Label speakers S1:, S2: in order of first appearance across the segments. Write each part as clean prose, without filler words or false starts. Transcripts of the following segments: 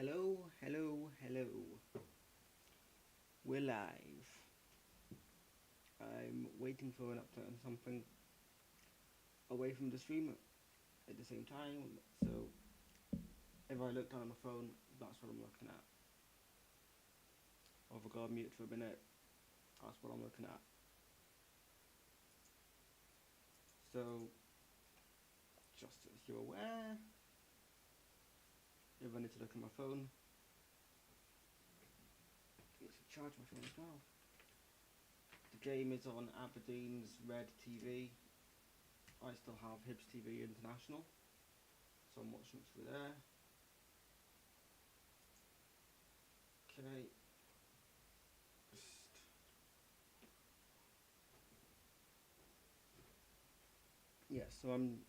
S1: Hello, hello, hello. We're live. I'm waiting for an update on something away from the stream at the same time. So if I look down on my phone, that's what I'm looking at. Or if I go on mute for a minute, that's what I'm looking at. So just as you're aware, if I need to look at my phone, I need to charge my phone as well. The game is on Aberdeen's Red TV. I still have Hibs TV International, so I'm watching it through there. Okay. Yes, so I'm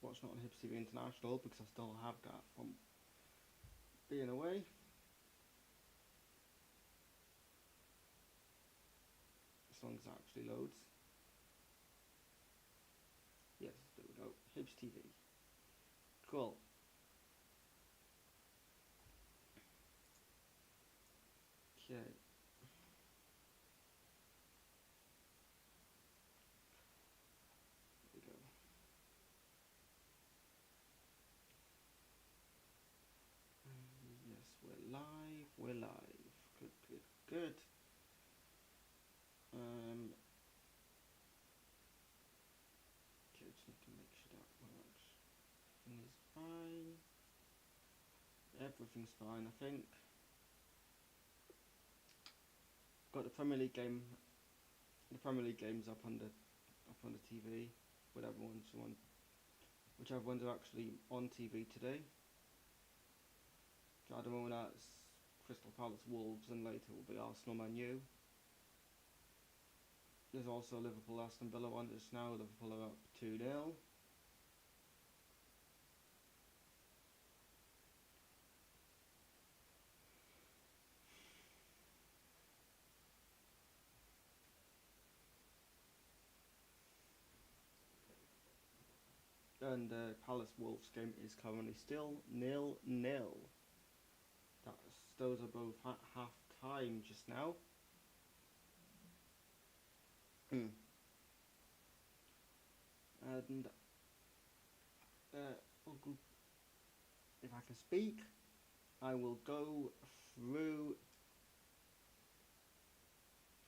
S1: watching it on Hibs TV International because I still have that from being away. As long as it actually loads. Yes, there we go. Hibs TV. Cool. Okay. There we go. Yes, we're live. We're live. Good, good, good. Okay, just need to make sure that works. Everything is fine. Everything's fine, I think. Got the Premier League game. The Premier League game's up on the TV. Whichever ones are actually on TV today. So at the moment that's Crystal Palace Wolves, and later will be Arsenal Man U. There's also Liverpool Aston Villa one just now. Liverpool are up 2-0. And the Palace Wolves game is currently still 0-0. Those are both half time just now. And if I can speak, I will go through.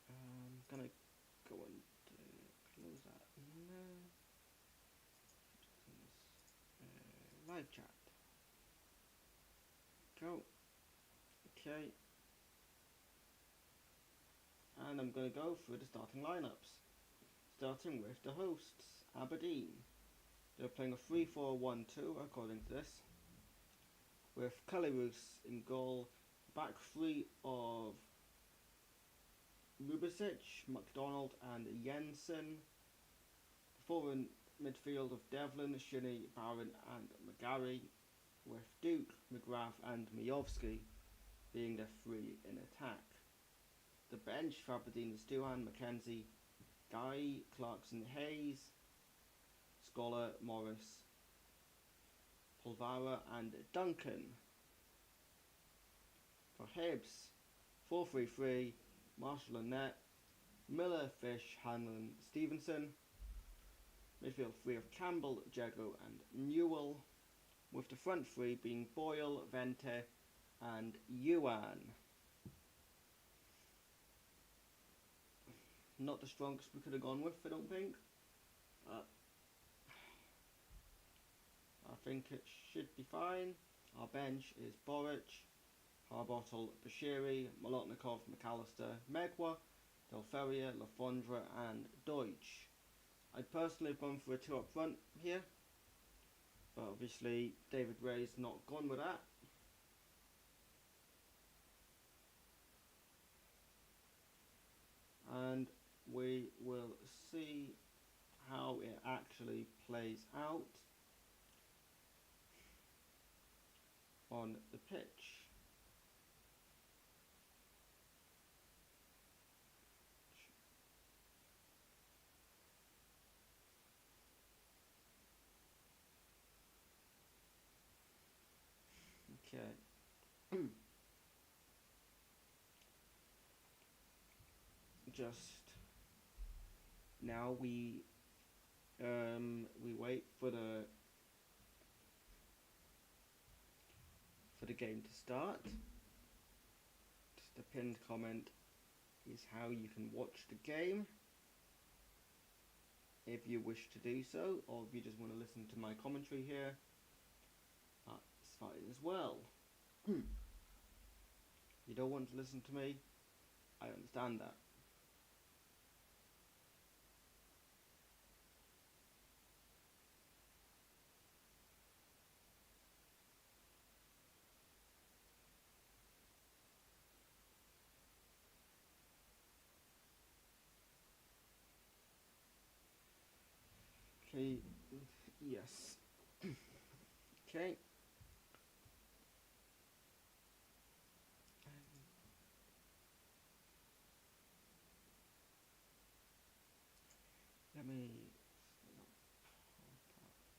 S1: I'm gonna go and close that live chat. Go. Okay. And I'm going to go through the starting lineups. Starting with the hosts, Aberdeen. They're playing a 3-4-1-2 according to this. With Kalirus in goal, back three of Rubicic, McDonald and Jensen. Forward midfield of Devlin, Shinnie, Barron and McGarry, with Duke, McGrath and Miovski being the three in attack. The bench for Aberdeen is Duhan, Mackenzie, Guy, Clarkson, Hayes, Scholar, Morris, Polvara and Duncan. For Hibs, 4-3-3, Marshall and Net, Miller, Fish, Hanlon, Stevenson. Midfield three of Campbell, Jago and Newell, with the front three being Boyle, Vente and Yuan. Not the strongest we could have gone with, I don't think. I think it should be fine. Our bench is Boric, Harbottle, Bashiri, Molotnikov, McAllister, Megwa, Del Ferrier, Lafondra and Deutsch. I personally have gone for a two up front here, but obviously David Ray's not gone with that. And we will see how it actually plays out on the pitch. Okay. just now we wait for the game to start. Just a pinned comment is how you can watch the game if you wish to do so, or if you just want to listen to my commentary here, that's fine as well. You don't want to listen to me, I understand that. Okay, yes. Okay. Let me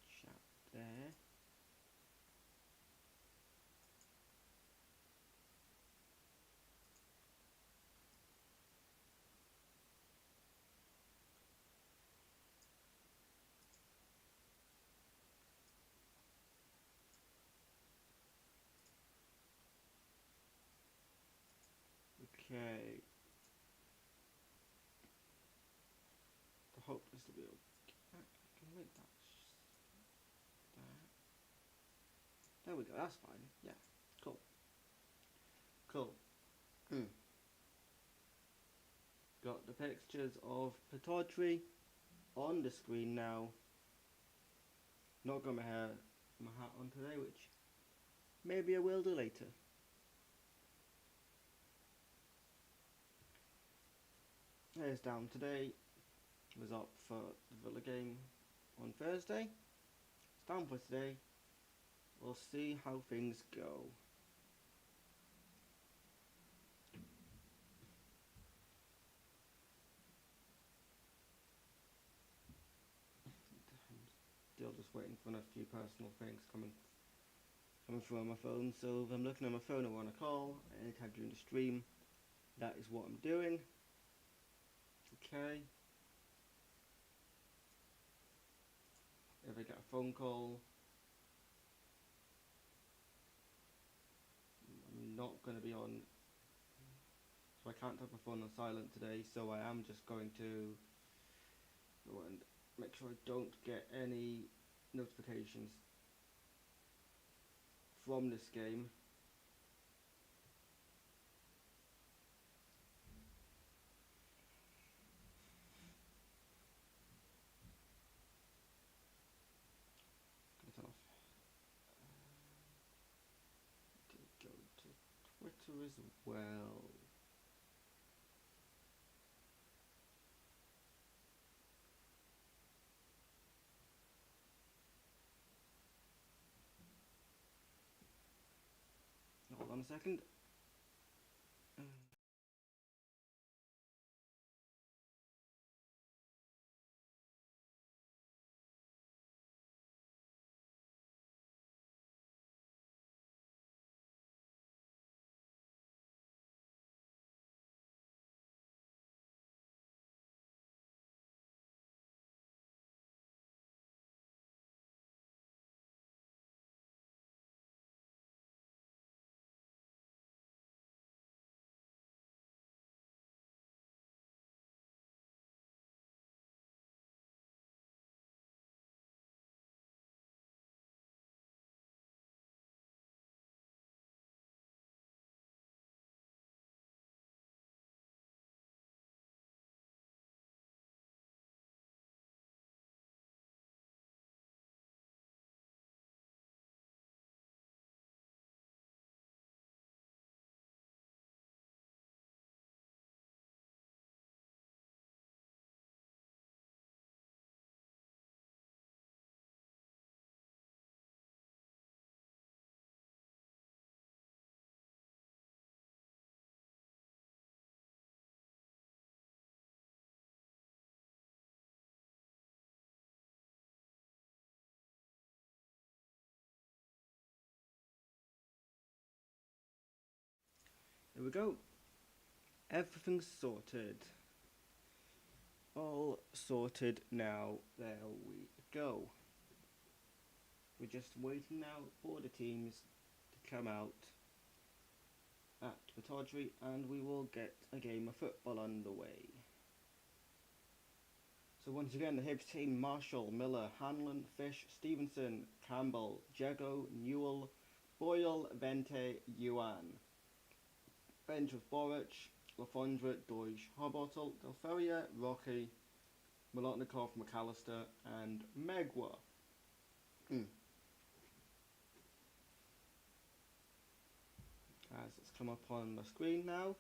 S1: chat there. Okay. I hope this will be okay. I can make that. There we go. That's fine. Yeah. Cool. Cool. Got the pictures of Pataudry on the screen now. Not got my hat on today, which maybe I will do later. Hair's down today. Was up for the Villa game on Thursday. It's down for today. We'll see how things go. Still just waiting for a few personal things coming through on my phone. So if I'm looking at my phone or on a call anytime during the stream, that is what I'm doing. Okay. If I get a phone call, I'm not going to be on, so I can't have my phone on silent today, so I am just going to go and make sure I don't get any notifications from this game. Turn off. Go to Twitter as well. Hold on a second. There we go. Everything's sorted. All sorted now. There we go. We're just waiting now for the teams to come out at the Tawdry, and we will get a game of football underway. So once again, the Hibs team: Marshall, Miller, Hanlon, Fish, Stevenson, Campbell, Jago, Newell, Boyle, Vente, Yuan. Bench with Boric, Lafondra, Deutsch, Harbottle, Del Ferrier, Rocky, Molotnikov, McAllister, and Megwa. As it's come up on the screen now.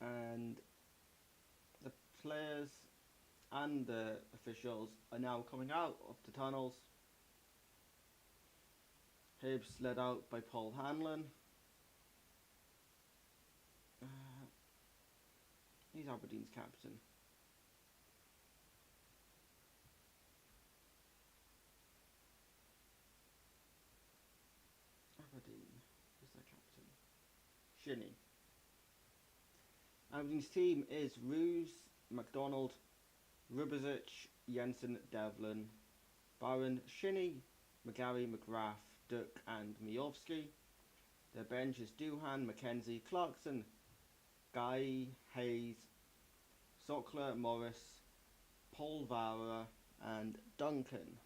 S1: And the players and the officials are now coming out of the tunnels. Hibs led out by Paul Hanlon. He's Aberdeen's captain. Aberdeen, who's their captain? Shinnie. Aberdeen's team is Roos, MacDonald, Rubezic, Jensen, Devlin, Barron, Shinnie, McGarry, McGrath, Duck and Miovski. Their bench is Doohan, Mackenzie, Clarkson, Guy, Hayes, Sockler, Morris, Polvara and Duncan.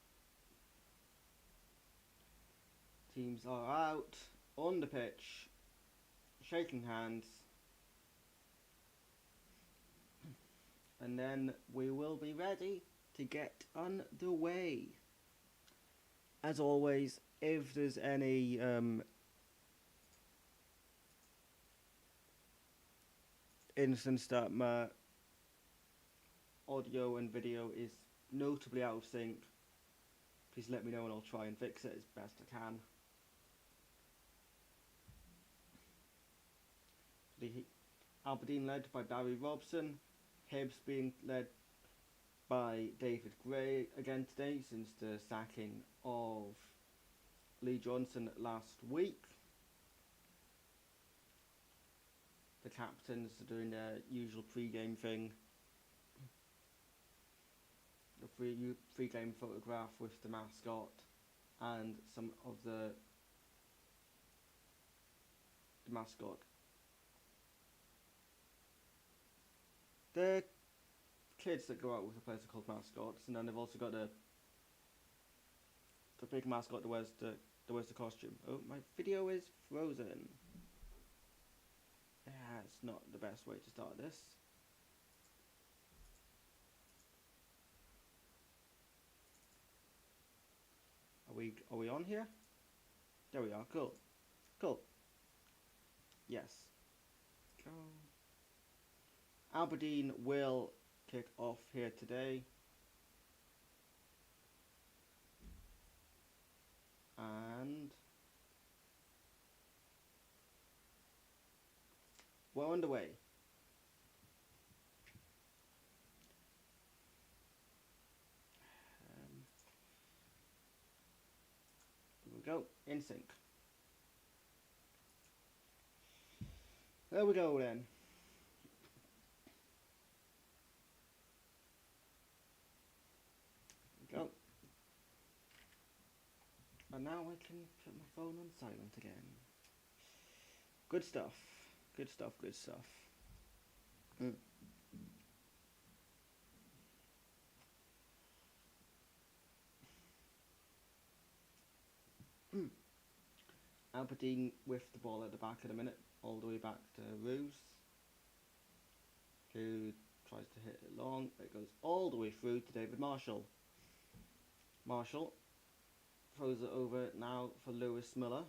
S1: Teams are out on the pitch, shaking hands, and then we will be ready to get underway. As always, if there's any instance that my audio and video is notably out of sync, please let me know and I'll try and fix it as best I can. The Aberdeen led by Barry Robson, Hibs being led by David Gray again today since the sacking of Lee Johnson last week. The captains are doing their usual pre-game thing. A pre-game photograph with the mascot and some of the mascot. The kids that go out with the players are called mascots, and then they've also got the big mascot that wears the costume. Oh, my video is frozen. Yeah, it's not the best way to start this. Are we on here? There we are. Cool. Yes. Go. Aberdeen will kick off here today. And we're underway. Here we go, in sync. There we go then. Go. And now I can put my phone on silent again. Good stuff. Aberdeen with the ball at the back at a minute, all the way back to Roos, who tries to hit it long. It goes all the way through to David Marshall. Marshall throws it over now for Lewis Miller.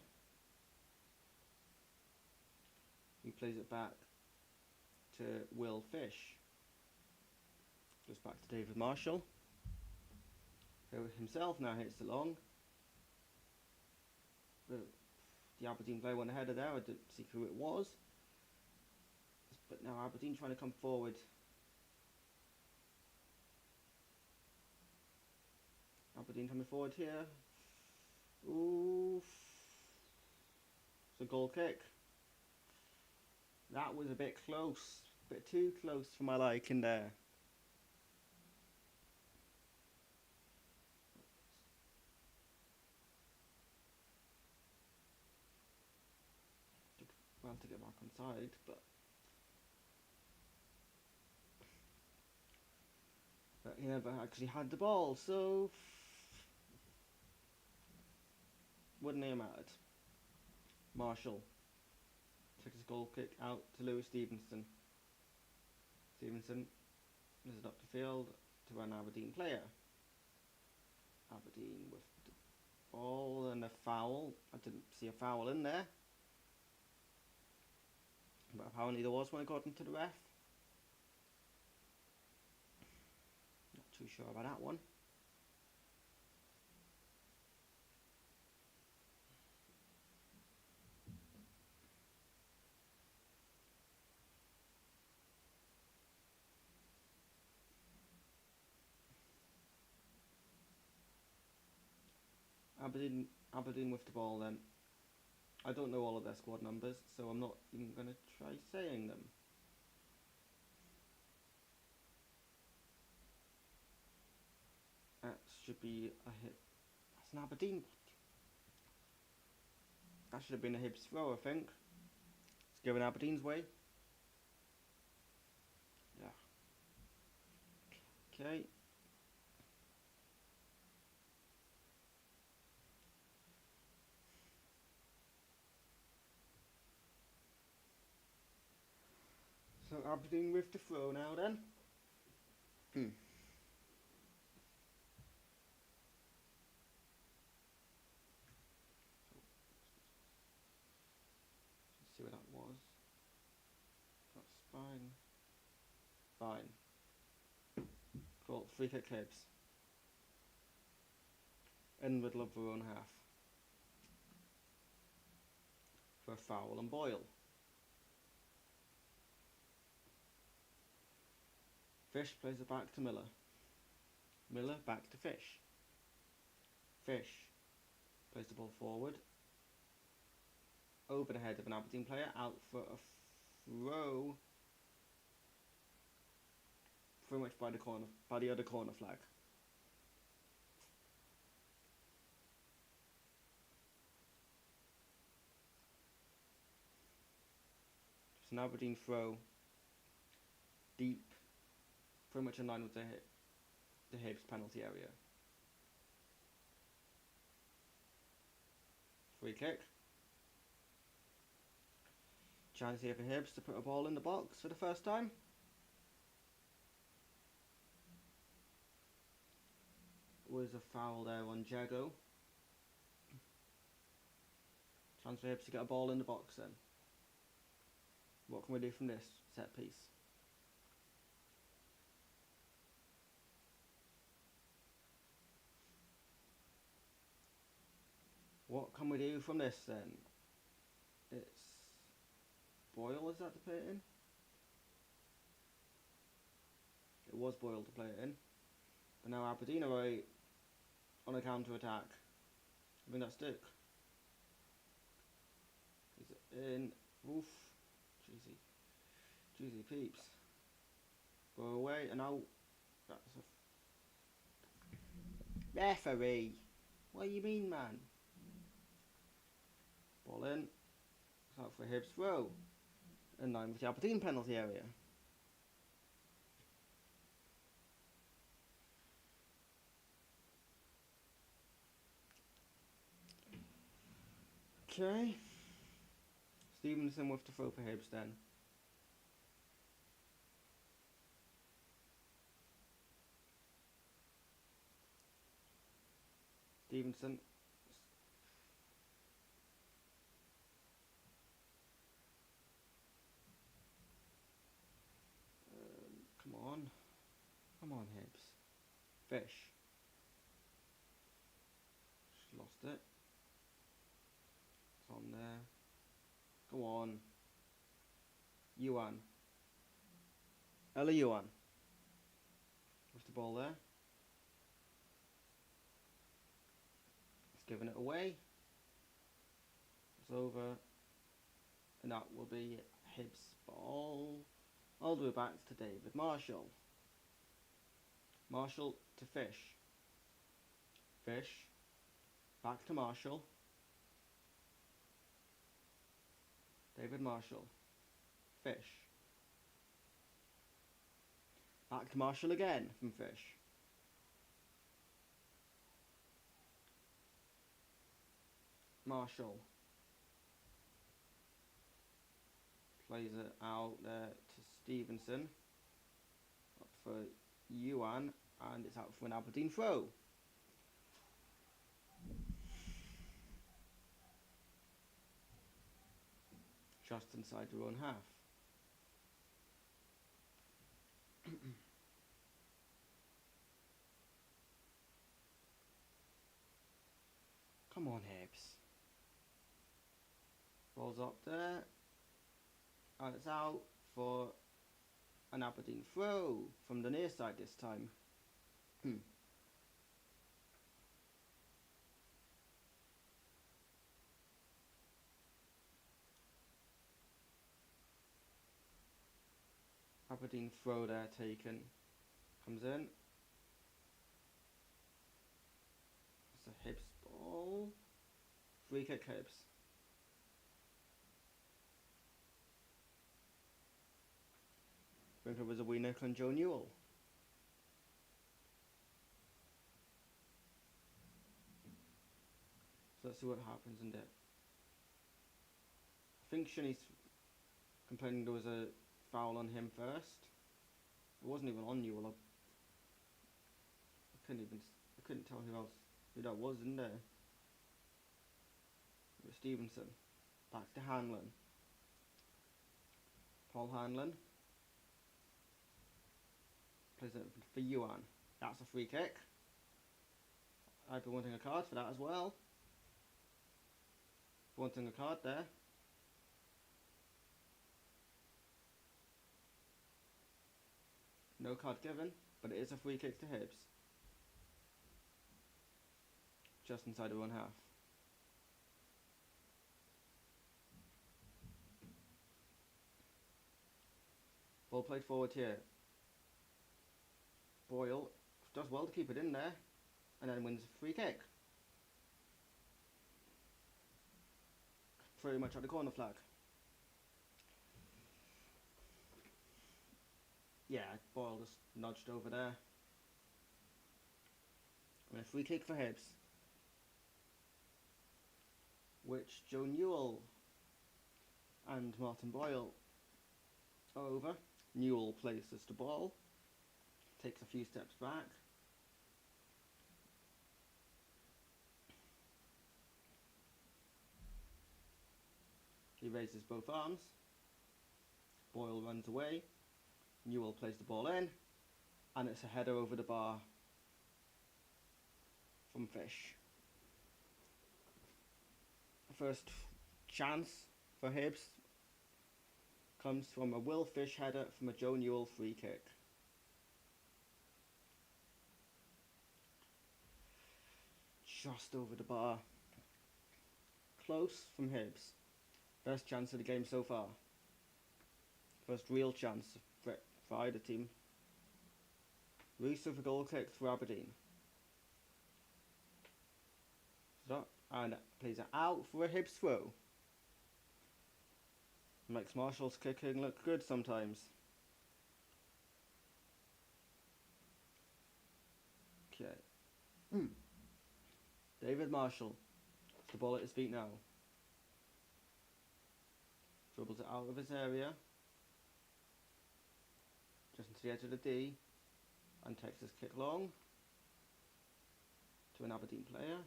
S1: He plays it back to Will Fish. Goes back to David Marshall, who himself now hits it long. The Aberdeen player went ahead of there. I didn't see who it was. But now Aberdeen trying to come forward. Aberdeen coming forward here. Oof. the goal kick. That was a bit close. A bit too close for my liking there. Well, to get back on side, but he never actually had the ball, so wouldn't have mattered. Marshall took his goal kick out to Lewis Stevenson. Stevenson is it up the field to an Aberdeen player. Aberdeen with the ball and a foul. I didn't see a foul in there, but apparently there was one according to the ref. Not too sure about that one. Aberdeen with the ball then. I don't know all of their squad numbers, so I'm not even going to try saying them. That should be a hit. That's an Aberdeen. That should have been a Hibs throw, I think. It's going Aberdeen's way. Yeah. Okay. So Aberdeen with the throw now then. Let's see what that was. That's fine. Fine. Cool. Free kick Hibs. In the middle of their own half. For a foul and Boyle. Fish plays it back to Miller. Miller back to Fish. Fish plays the ball forward. Over the head of an Aberdeen player, out for a throw. Pretty much by the other corner flag. Just an Aberdeen throw. Deep. Pretty much in line with the Hibs penalty area. Free kick. Chance here for Hibs to put a ball in the box for the first time. Was a foul there on Jago. Chance for Hibs to get a ball in the box then. What can we do from this set piece? What can we do from this then? It's Boyle, is that to play it in? It was Boyle to play it in. But now Aberdeen are on a counter attack. I think that's Duke. Is it in? Oof. Cheesy peeps. Go away and out. That's a referee. What do you mean, man? Ball in. It's out for Hibs throw. In line with the Aberdeen penalty area. Okay. Stevenson with the throw for Hibs then. Stevenson. Come on, Hibs. Fish. Just lost it. It's on there. Go on. Yuan. Ella Yuan. With the ball there. It's giving it away. It's over. And that will be Hibs ball all the way back to David Marshall. Marshall to Fish. Fish back to Marshall. David Marshall. Fish. Back to Marshall again from Fish. Marshall plays it out there to Stevenson. Up for Yuan, and it's out for an Aberdeen throw. Just inside their own half. Come on, Hibs. Ball's up there. And it's out for an Aberdeen throw from the near side this time. Aberdeen throw there taken. Comes in. It's a Hibs ball. Free kick Hibs. Brinker was a wee nickel and Joe Newell. So let's see what happens in there. I think Shinny's complaining there was a foul on him first. It wasn't even on Newell. I couldn't tell who that was in there. It was Stevenson. Back to Hanlon. Paul Hanlon. Plays it for Yuan. That's a free kick. I'd be wanting a card for that as well. Wanting a card there. No card given, but it is a free kick to Hibs. Just inside of 1 half. Ball played forward here. Boyle does well to keep it in there, and then wins a free kick. Pretty much at the corner flag. Yeah, Boyle just nudged over there. And a free kick for Hibs, which Joe Newell and Martin Boyle are over. Newell places the ball, takes a few steps back. He raises both arms. Boyle runs away. Newell plays the ball in, and it's a header over the bar from Fish. The first chance for Hibs comes from a Will Fish header from a Joe Newell free kick. Just over the bar. Close from Hibs. Best chance of the game so far. First real chance for either team. Reese with a goal kick for Aberdeen. So, and plays it out for a Hibs throw. Makes Marshall's kicking look good sometimes. Okay. David Marshall. The ball at his feet now. Dribbles it out of his area. Just into the edge of the D. And takes his kick long. To an Aberdeen player.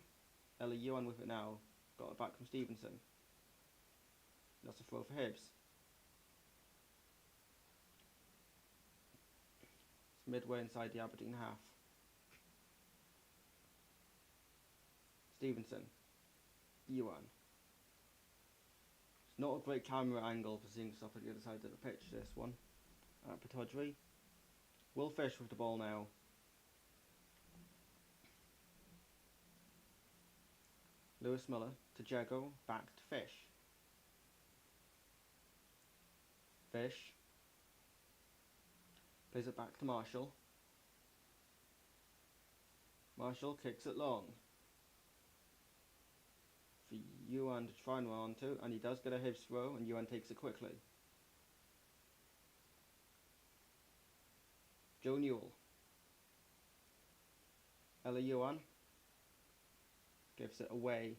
S1: Ellie Yuan with it now. Got it back from Stevenson. That's a throw for Hibs. It's midway inside the Aberdeen half. Stevenson. Yuan. It's not a great camera angle for seeing stuff at the other side of the pitch, this one. Patodri. Will Fish with the ball now. Lewis Miller to Jago, back to Fish. Fish. Plays it back to Marshall. Marshall kicks it long for Yuan to try and run onto, and he does get a Hibs throw, and Yuan takes it quickly. Joe Newell. Ella Yuan gives it away,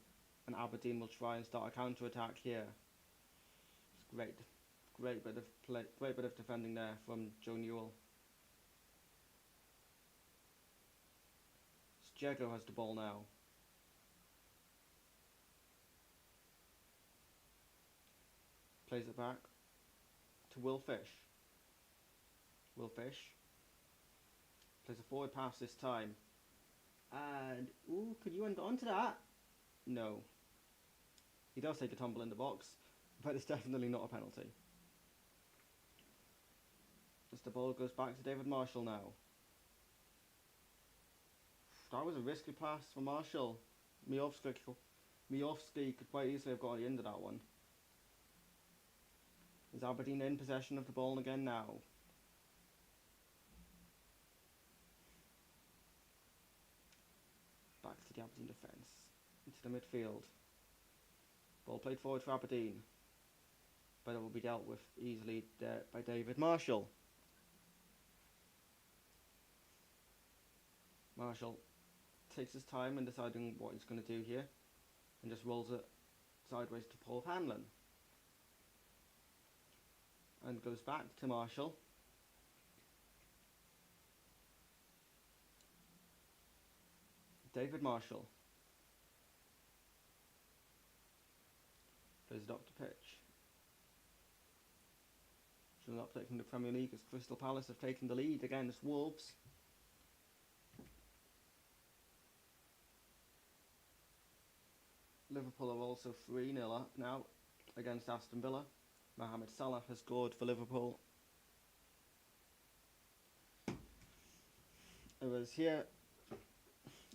S1: and Aberdeen will try and start a counter-attack here. It's great bit of play, great bit of defending there from Joe Newell. Jago has the ball now. Plays it back to Will Fish. Will Fish plays a forward pass this time. And, ooh, could you end on to that? No. He does take a tumble in the box, but it's definitely not a penalty. As the ball goes back to David Marshall now. That was a risky pass for Marshall. Miovski could quite easily have got into that one. Is Aberdeen in possession of the ball again now? Back to the Aberdeen defence. Into the midfield. Ball played forward for Aberdeen. But it will be dealt with easily by David Marshall. Marshall takes his time in deciding what he's going to do here. And just rolls it sideways to Paul Hanlon. And goes back to Marshall. David Marshall plays it up to pitch. Showing an update from the Premier League as Crystal Palace have taken the lead against Wolves. Liverpool are also 3-0 up now against Aston Villa. Mohamed Salah has scored for Liverpool. It was here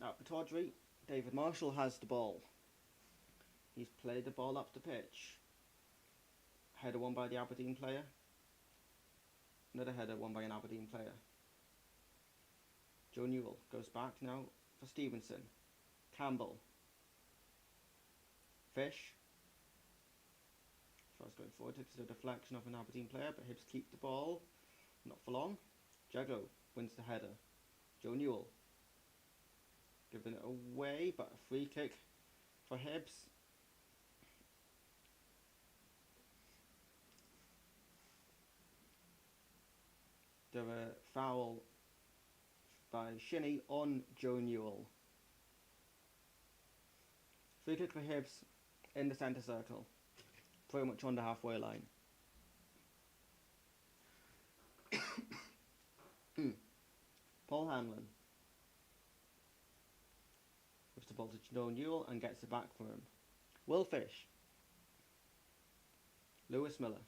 S1: at Tawdry. David Marshall has the ball. He's played the ball up the pitch. Header won by the Aberdeen player. Another header won by an Aberdeen player. Joe Newell goes back now for Stevenson. Campbell. Fish. Tries going forward, takes a deflection of an Aberdeen player, but Hibs keep the ball. Not for long. Jago wins the header. Joe Newell giving it away, but a free kick for Hibs. There a foul by Shinnie on Joe Newell. Free kick for Hibs in the centre circle. Pretty much on the halfway line. Paul Hanlon gives the ball to Joe Newell and gets it back for him. Will Fish. Lewis Miller.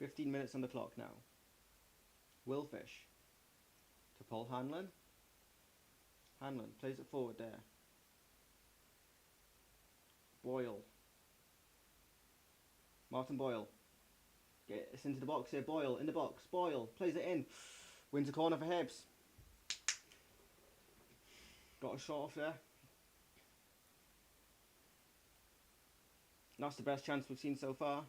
S1: 15 minutes on the clock now. Will Fish to Paul Hanlon. Hanlon plays it forward there. Boyle. Martin Boyle. Gets into the box here. Boyle in the box. Boyle plays it in. Wins a corner for Hibs. Got a shot off there. That's the best chance we've seen so far.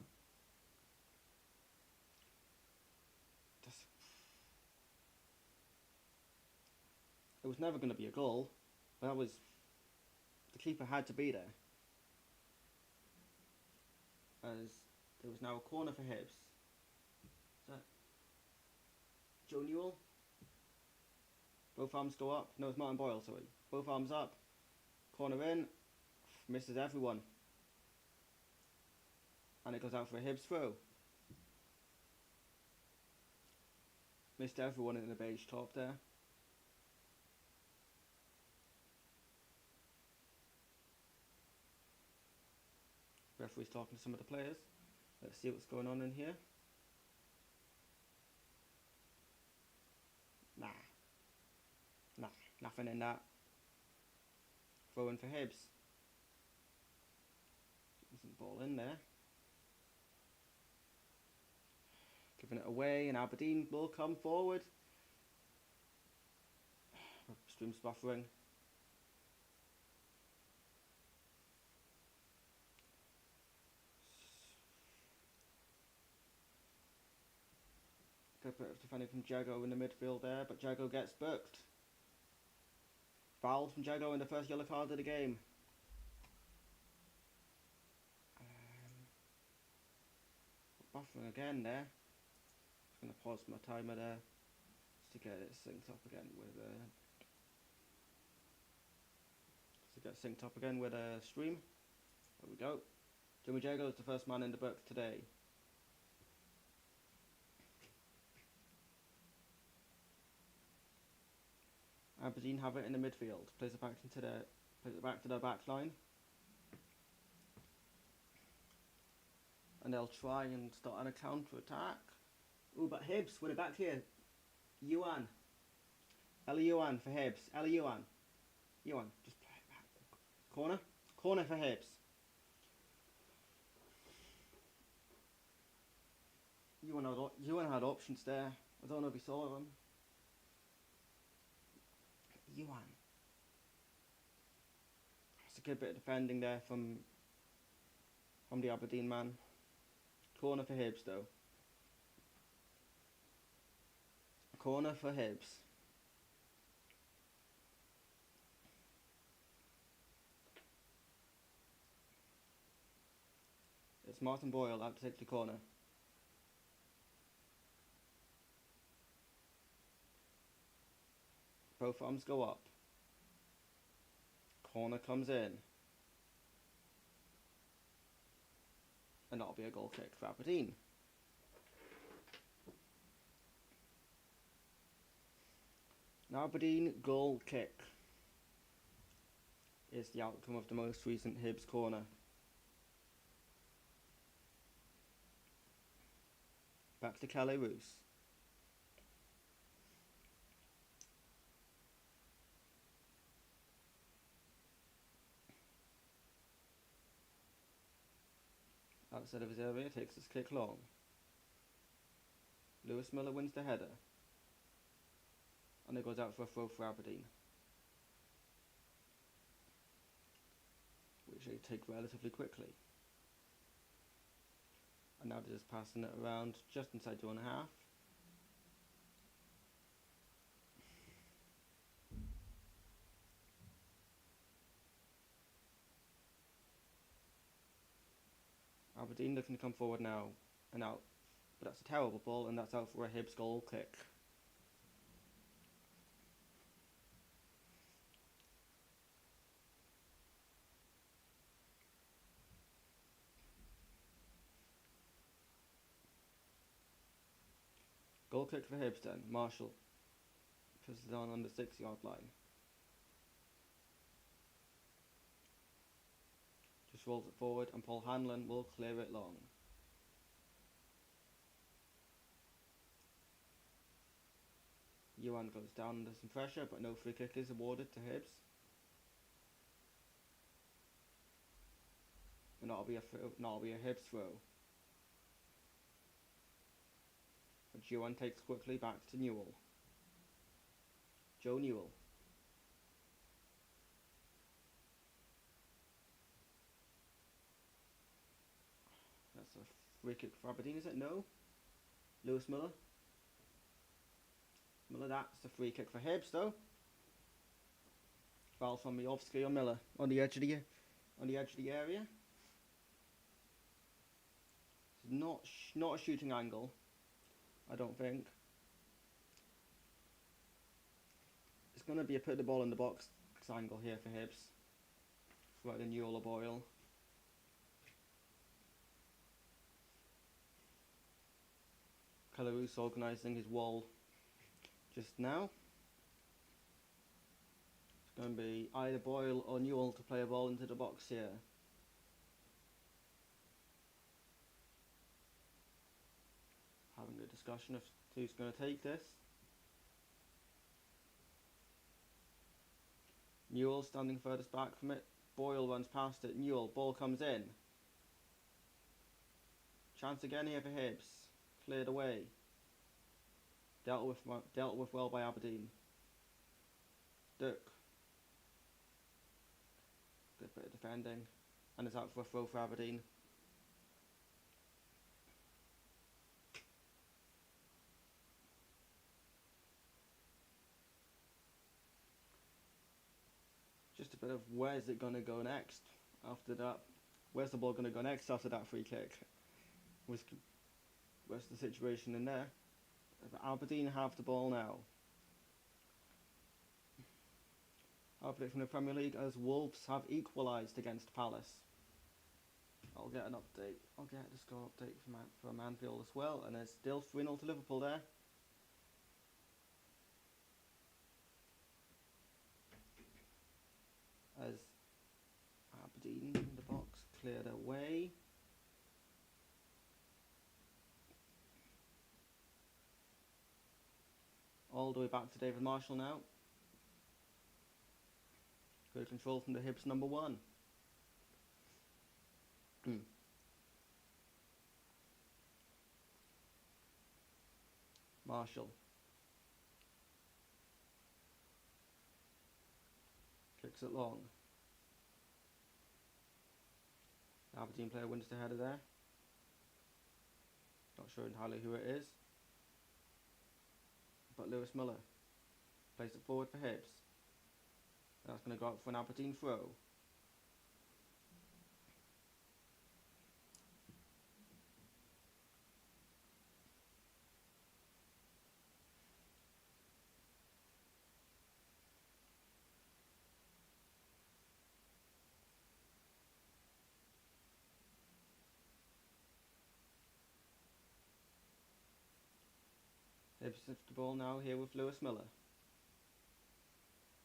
S1: It was never going to be a goal. But that was... The keeper had to be there. As there was now a corner for Hibs. Is that Joe Newell? Both arms go up. No, it's Martin Boyle, sorry. Both arms up. Corner in. Misses everyone. And it goes out for a Hibs throw. Missed everyone in the beige top there. Referee's talking to some of the players. Let's see what's going on in here. Nah, nothing in that. Throwing for Hibs. Isn't the ball in there. Giving it away, and Aberdeen will come forward. Stream's buffering. Good bit of defending from Jago in the midfield there, but Jago gets booked. Fouled from Jago in the first yellow card of the game. Buffering again there. Just going to pause my timer there just to get it synced up again with a stream. There we go. Jimmy Jago is the first man in the book today. Aberdeen have it in the midfield. Plays it back to their back line. And they'll try and start on a counter attack. Ooh, but Hibs win it back here. Yuan. Ella Yuan for Hibs. Ella Yuan. Yuan, just play it back. Corner. Corner for Hibs. Yuan had options there. I don't know if he saw them. Yuan. It's a good bit of defending there from the Aberdeen man. Corner for Hibs though. Corner for Hibs. It's Martin Boyle out to take the corner. Both arms go up. Corner comes in. And that'll be a goal kick for Aberdeen. An Aberdeen goal kick is the outcome of the most recent Hibs corner. Back to Calais Roos. Outside of his area, takes his kick long. Lewis Miller wins the header. And it goes out for a throw for Aberdeen, which they take relatively quickly. And now they're just passing it around just inside 2.5. Aberdeen looking to come forward now and out, but that's a terrible ball, and that's out for a Hibs goal kick. Goal kick for Hibs then. Marshall pushes it on the 6-yard line. Just rolls it forward, and Paul Hanlon will clear it long. Yuan goes down under some pressure, but no free kick is awarded to Hibs. And that'll be a Hibs throw. But Yuan takes quickly back to Newell. Joe Newell. That's a free kick for Aberdeen, is it? No. Lewis Miller. That's a free kick for Hibs though. Foul from Miovsky or Miller on the edge of the area. It's not a shooting angle, I don't think. It's going to be a put the ball in the box angle here for Hibs. For either Newell or Boyle. Calaroos organising his wall just now. It's going to be either Boyle or Newell to play a ball into the box here. Having a discussion of who's going to take this. Newell standing furthest back from it. Boyle runs past it. Newell, ball comes in. Chance again here for Hibs. Cleared away. Dealt with well by Aberdeen. Duke. Good bit of defending. And it's out for a throw for Aberdeen. Just a bit of where's it going to go next after that. Where's the ball going to go next after that free kick? What's the situation in there? Aberdeen have the ball now. Our prediction from the Premier League as Wolves have equalised against Palace. I'll get an update. I'll get the score update from Anfield as well. And there's still 3-0 to Liverpool there. As Aberdeen in the box cleared away. All the way back to David Marshall now. Good control from the Hibs number 1. Marshall. Kicks it long. The Aberdeen player wins the header there. Not sure entirely who it is. But Lewis Miller plays it forward for Hibs. That's going to go out for an Aberdeen throw. Hibs have the ball now here with Lewis Miller.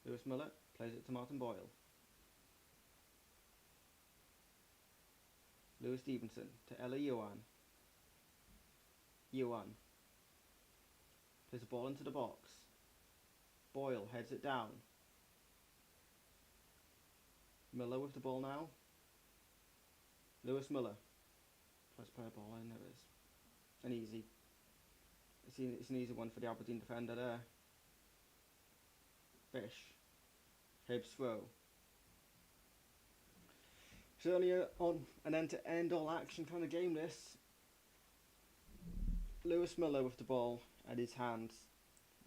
S1: Lewis Miller plays it to Martin Boyle. Lewis Stevenson to Ella Yuan. Yuan plays the ball into the box. Boyle heads it down. Miller with the ball now. Lewis Miller tries to play a ball in. There it is. An easy. It's an easy one for the Aberdeen defender there. Fish. Hibs throw. Certainly on an end-to-end all-action kind of game this. Lewis Miller with the ball at his hands,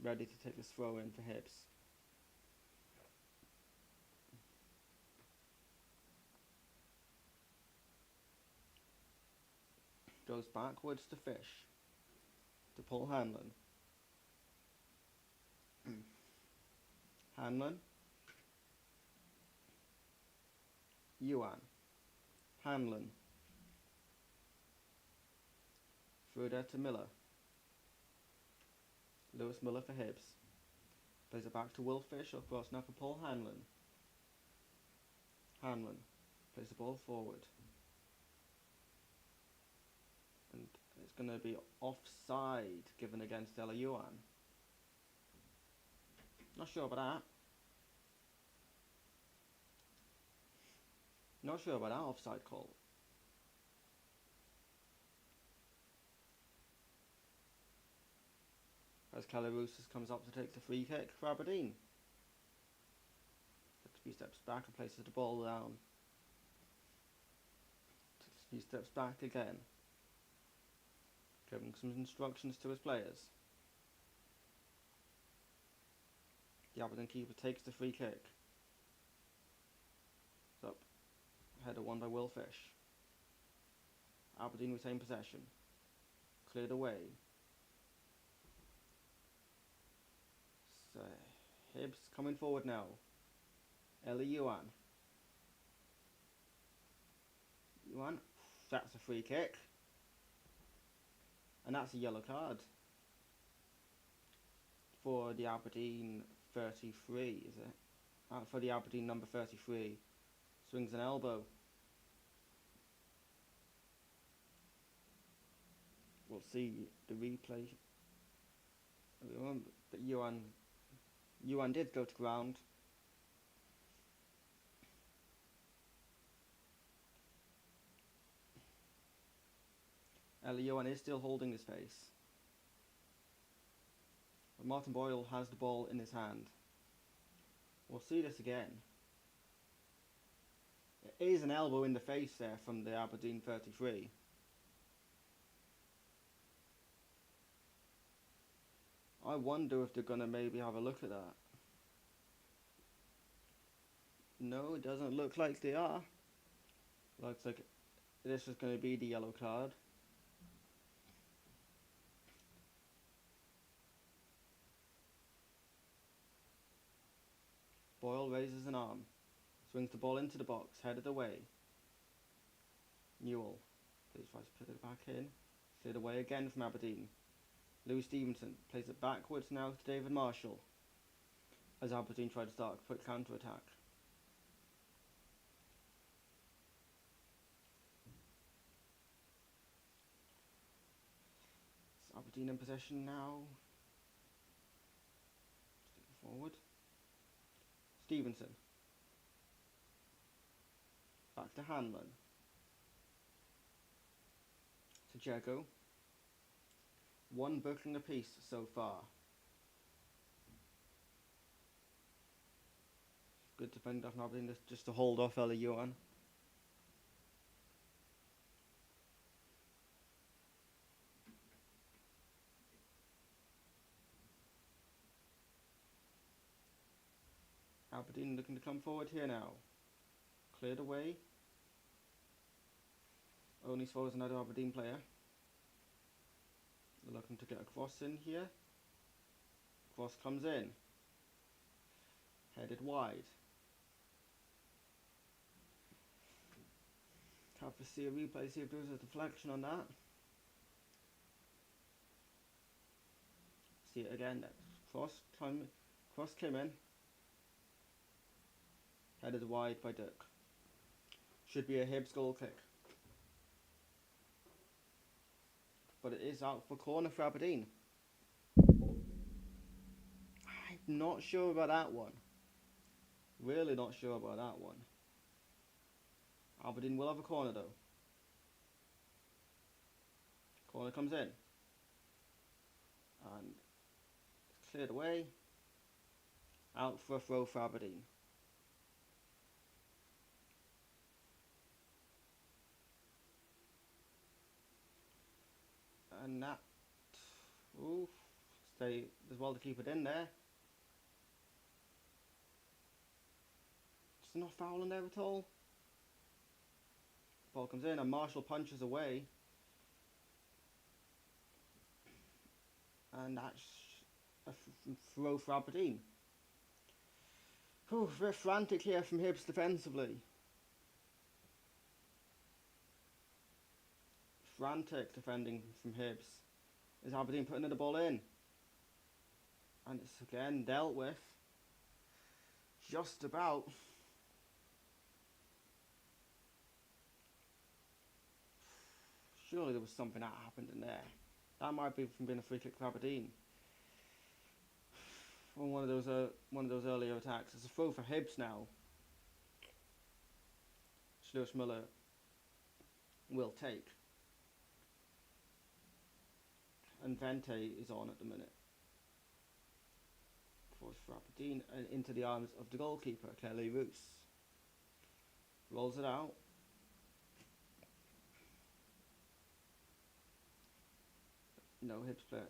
S1: ready to take this throw in for Hibs. Goes backwards to Fish. To Paul Hanlon. Hanlon. Yuan. Hanlon. Through there to Miller. Lewis Miller for Hibs. Plays it back to Will Fish, of course, now for Paul Hanlon. Hanlon plays the ball forward. And it's going to be offside given against Ella Yuan. Not sure about that. Not sure about that offside call. As Calarousas comes up to take the free kick for Aberdeen. Takes a few steps back and places the ball down. Takes a few steps back again. Giving some instructions to his players. The Aberdeen keeper takes the free kick. It's up. Header won by Will Fish. Aberdeen retain possession. Cleared away. So, Hibs coming forward now. Ella Yuan. Yuan. That's a free kick. And that's a yellow card. For the Aberdeen 33, is it? For the Aberdeen number 33. Swings an elbow. We'll see the replay. But Yuan did go to ground. Ella Yuan is still holding his face. But Martin Boyle has the ball in his hand. We'll see this again. It is an elbow in the face there from the Aberdeen 33. I wonder if they're going to maybe have a look at that. No, it doesn't look like they are. Looks like this is going to be the yellow card. Boyle raises an arm, swings the ball into the box, headed away. Newell plays tries to put it back in, cleared away again from Aberdeen. Louis Stevenson plays it backwards now to David Marshall, as Aberdeen try to start a quick counter-attack. It's Aberdeen in possession now. Forward. Stevenson. Back to Hanlon. To Jago. One booking apiece so far. Good defending off Aberdeen just to hold off Ella Johan. Aberdeen looking to come forward here now. Cleared away. Only throws another Aberdeen player. They're looking to get a cross in here. Cross comes in. Headed wide. Have to see a replay, see if there was a deflection on that. See it again. Cross came in. Headed wide by Dirk. Should be a Hibs goal kick. But it is out for corner for Aberdeen. I'm not sure about that one. Really not sure about that one. Aberdeen will have a corner though. Corner comes in. And it's cleared away. Out for a throw for Aberdeen. And that, stay as well to keep it in there. It's not fouling there at all. Ball comes in and Marshall punches away. And that's a throw for Aberdeen. Very frantic here from Hibs defensively. Frantic defending from Hibs. Is Aberdeen putting the ball in? And it's again dealt with. Just about. Surely there was something that happened in there. That might be from being a free kick for Aberdeen. On one of those earlier attacks. It's a throw for Hibs now. Lewis Miller will take. And Vente is on at the minute. Force for Aberdeen and into the arms of the goalkeeper, Kelly Roos. Rolls it out. No Hibs player.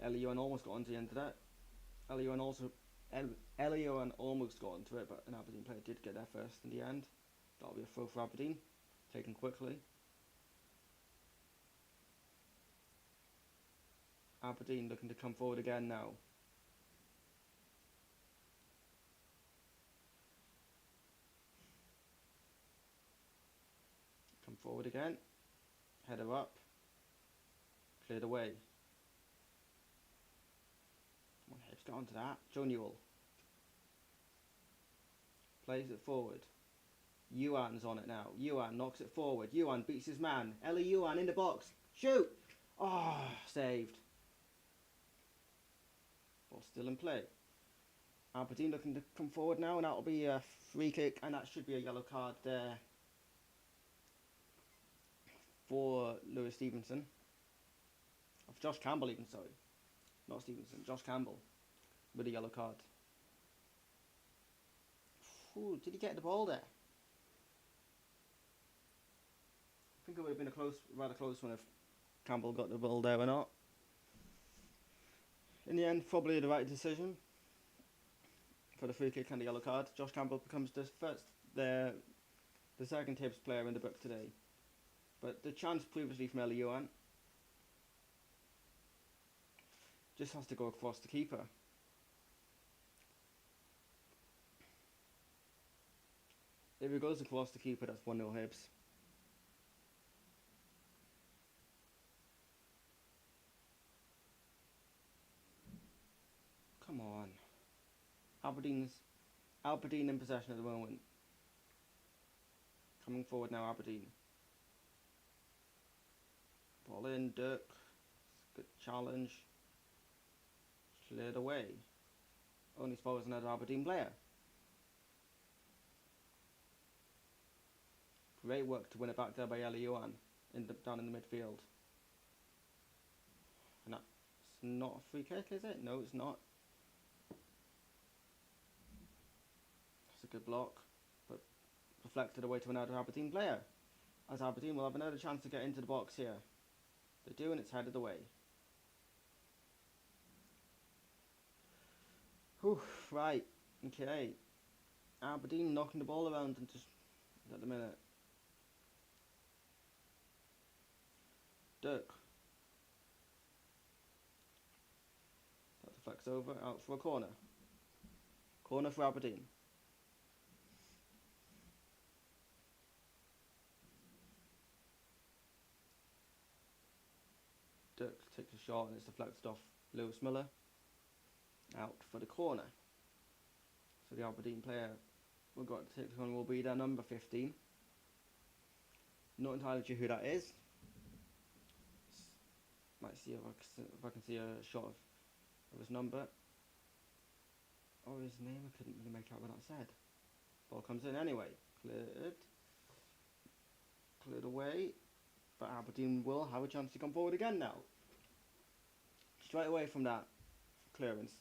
S1: Elioan almost got onto the end of that. Elioan almost got onto it, but an Aberdeen player did get there first in the end. That'll be a throw for Aberdeen. Taken quickly. Aberdeen looking to come forward again now. Come forward again. Header up. Cleared away. Come on, Hibs, get onto that. Joe Newell. Plays it forward. Yuan's on it now. Yuan knocks it forward. Yuan beats his man. Ellie Yuan in the box. Shoot! Oh, saved. Ball still in play. Aberdeen looking to come forward now, and that'll be a free kick, and that should be a yellow card there for Lewis Stevenson. Of Josh Campbell even, sorry. Not Stevenson, Josh Campbell with a yellow card. Ooh, did he get the ball there? I think it would have been a rather close one if Campbell got the ball there or not. In the end, probably the right decision for the free kick and the yellow card. Josh Campbell becomes the second Hibs player in the book today. But the chance previously from Eliuan just has to go across the keeper. If it goes across the keeper, that's 1-0 Hibs. Come on. Aberdeen in possession at the moment. Coming forward now, Aberdeen. Ball in, Dirk. Good challenge. Cleared away. Only spoils another Aberdeen player. Great work to win it back there by Eliuan down in the midfield. And that's not a free kick, is it? No, it's not. That's a good block, but deflected away to another Aberdeen player. As Aberdeen will have another chance to get into the box here. They do, and it's headed away. Whew, right, okay. Aberdeen knocking the ball around and just at the minute. Dirk. That deflects over, out for a corner. Corner for Aberdeen. Dirk takes a shot and it's deflected off Lewis Miller. Out for the corner. So the Aberdeen player we've got to take the corner will be their number 15. Not entirely sure who that is. Might see if I can see a shot of his number. Or his name, I couldn't really make out what that said. Ball comes in anyway. Cleared away. But Aberdeen will have a chance to come forward again now. Straight away from that clearance.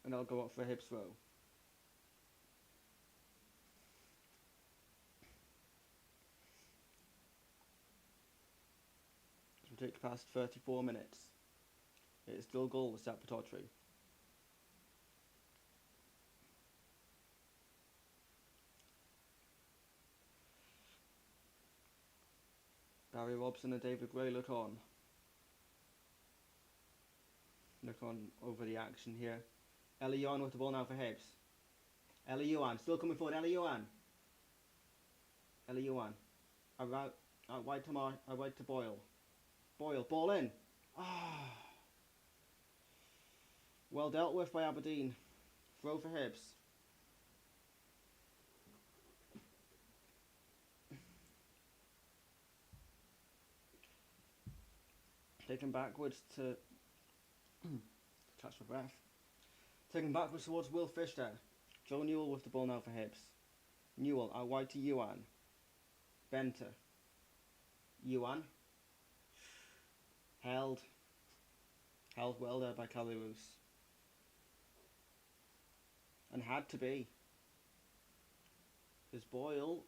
S1: And they'll go up for a Hibs throw. It will take past 34 minutes. It is still goalless at Petotri. Barry Robson and David Gray look on. Look on over the action here. Eliuan with the ball now for Hibs. Eliuan still coming forward. Eliuan. Out wide to Boyle. Boyle, ball in. Well dealt with by Aberdeen. Throw for Hibs. Taken backwards to catch my breath. Taken backwards towards Will Fish there. Joe Newell with the ball now for Hibs. Newell out wide to Yuan. Benter. Yuan. Held well there by Caliroos. And had to be. Because Boyle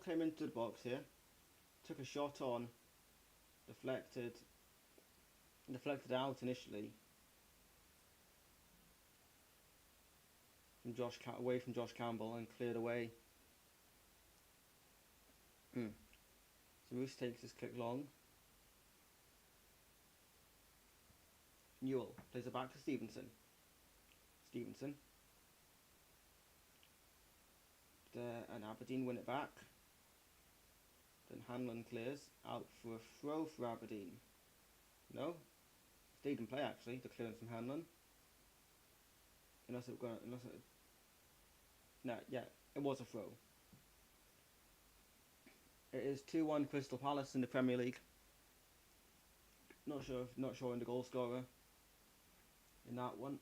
S1: came into the box here. Took a shot on. Deflected out initially. Away from Josh Campbell and cleared away. So Roos takes his kick long. Newell plays it back to Stevenson. And Aberdeen win it back. Then Hanlon clears out for a throw for Aberdeen. No, stayed in play actually. The clearance from Hanlon. It was a throw. It is 2-1 Crystal Palace in the Premier League. Not sure in the goal scorer in that one,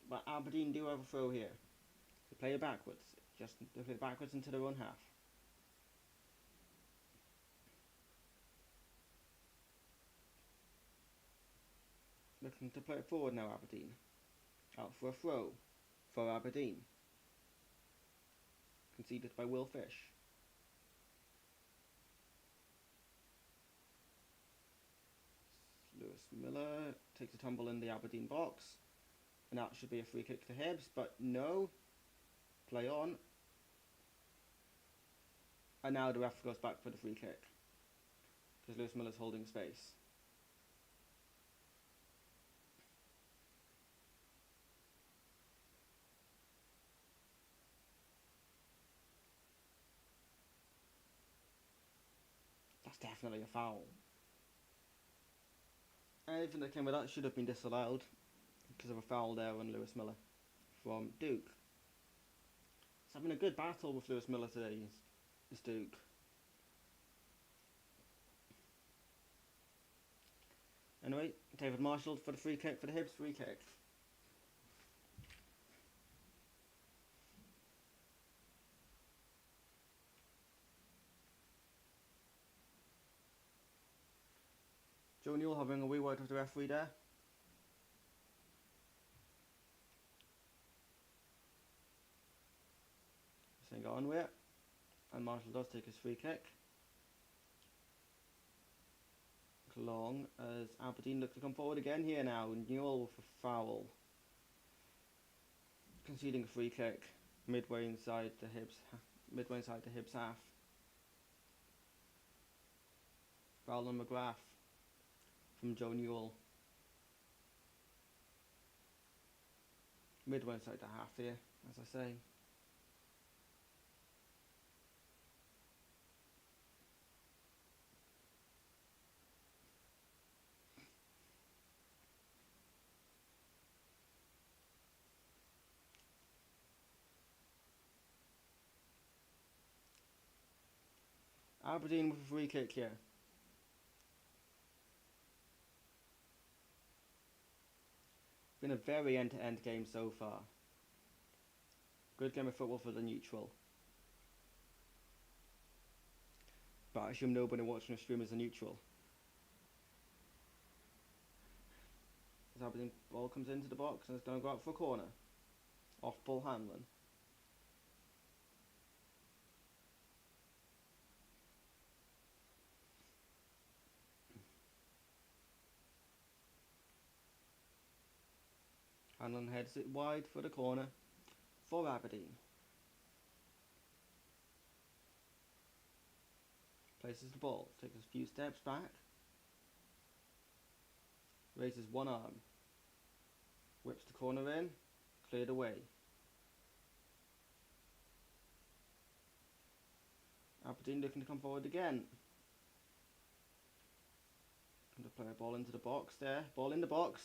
S1: but Aberdeen do have a throw here. They play it backwards. They play it backwards into their own half. Looking to play it forward now, Aberdeen. Out for a throw for Aberdeen. Conceded by Will Fish. Lewis Miller takes a tumble in the Aberdeen box. And that should be a free kick to Hibs, but no. Play on. And now the ref goes back for the free kick. Because Lewis Miller's holding space. That's definitely a foul. Anything that came with that should have been disallowed because of a foul there on Lewis Miller from Duke. He's having a good battle with Lewis Miller today, is Duke. Anyway, David Marshall for the free kick, for the Hibs free kick. Joe Newell having a wee word with the referee there. Saying go on with it. And Marshall does take his free kick. Long as Aberdeen look to come forward again here now. Newell with a foul. Conceding a free kick midway inside the Hibs half. Foul on McGrath from Joe Newell. Midway inside the half here, as I say. Aberdeen with a free kick here. Been a very end-to-end game so far. Good game of football for the neutral. But I assume nobody watching the stream is a neutral. As Aberdeen ball comes into the box and it's going to go out for a corner. Off ball Hanlon. Hanlon heads it wide for the corner for Aberdeen. Places the ball, takes a few steps back. Raises one arm. Whips the corner in, cleared away. Aberdeen looking to come forward again. Going to play a ball into the box there. Ball in the box.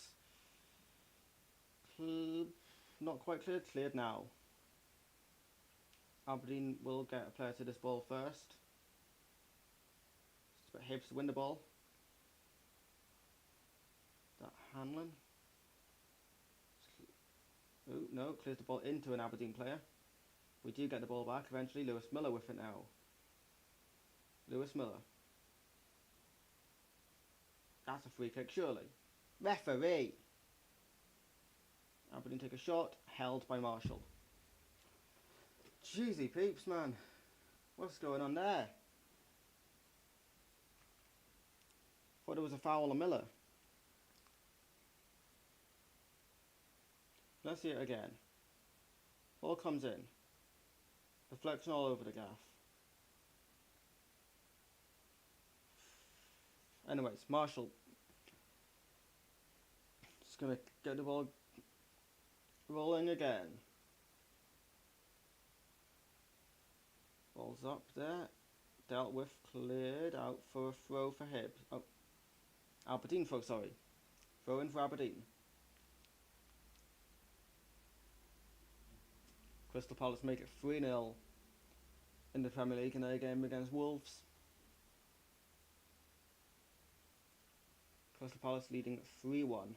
S1: Not quite cleared. Cleared now. Aberdeen will get a player to this ball first. It's about Hibs to win the ball. Is that Hanlon? Oh no, clears the ball into an Aberdeen player. We do get the ball back eventually. Lewis Miller with it now. Lewis Miller. That's a free kick surely. Referee! Aberdeen take a shot, held by Marshall. Jeezy peeps, man. What's going on there? Thought it was a foul on Miller. Let's see it again. Ball comes in. Deflection all over the gaff. Anyways, Marshall. Just going to get the ball rolling again. Ball's up there. Dealt with, cleared out for a throw for Hibs. Oh, Aberdeen throw, sorry. Throw in for Aberdeen. Crystal Palace make it 3-0 in the Premier League in their game against Wolves. Crystal Palace leading 3-1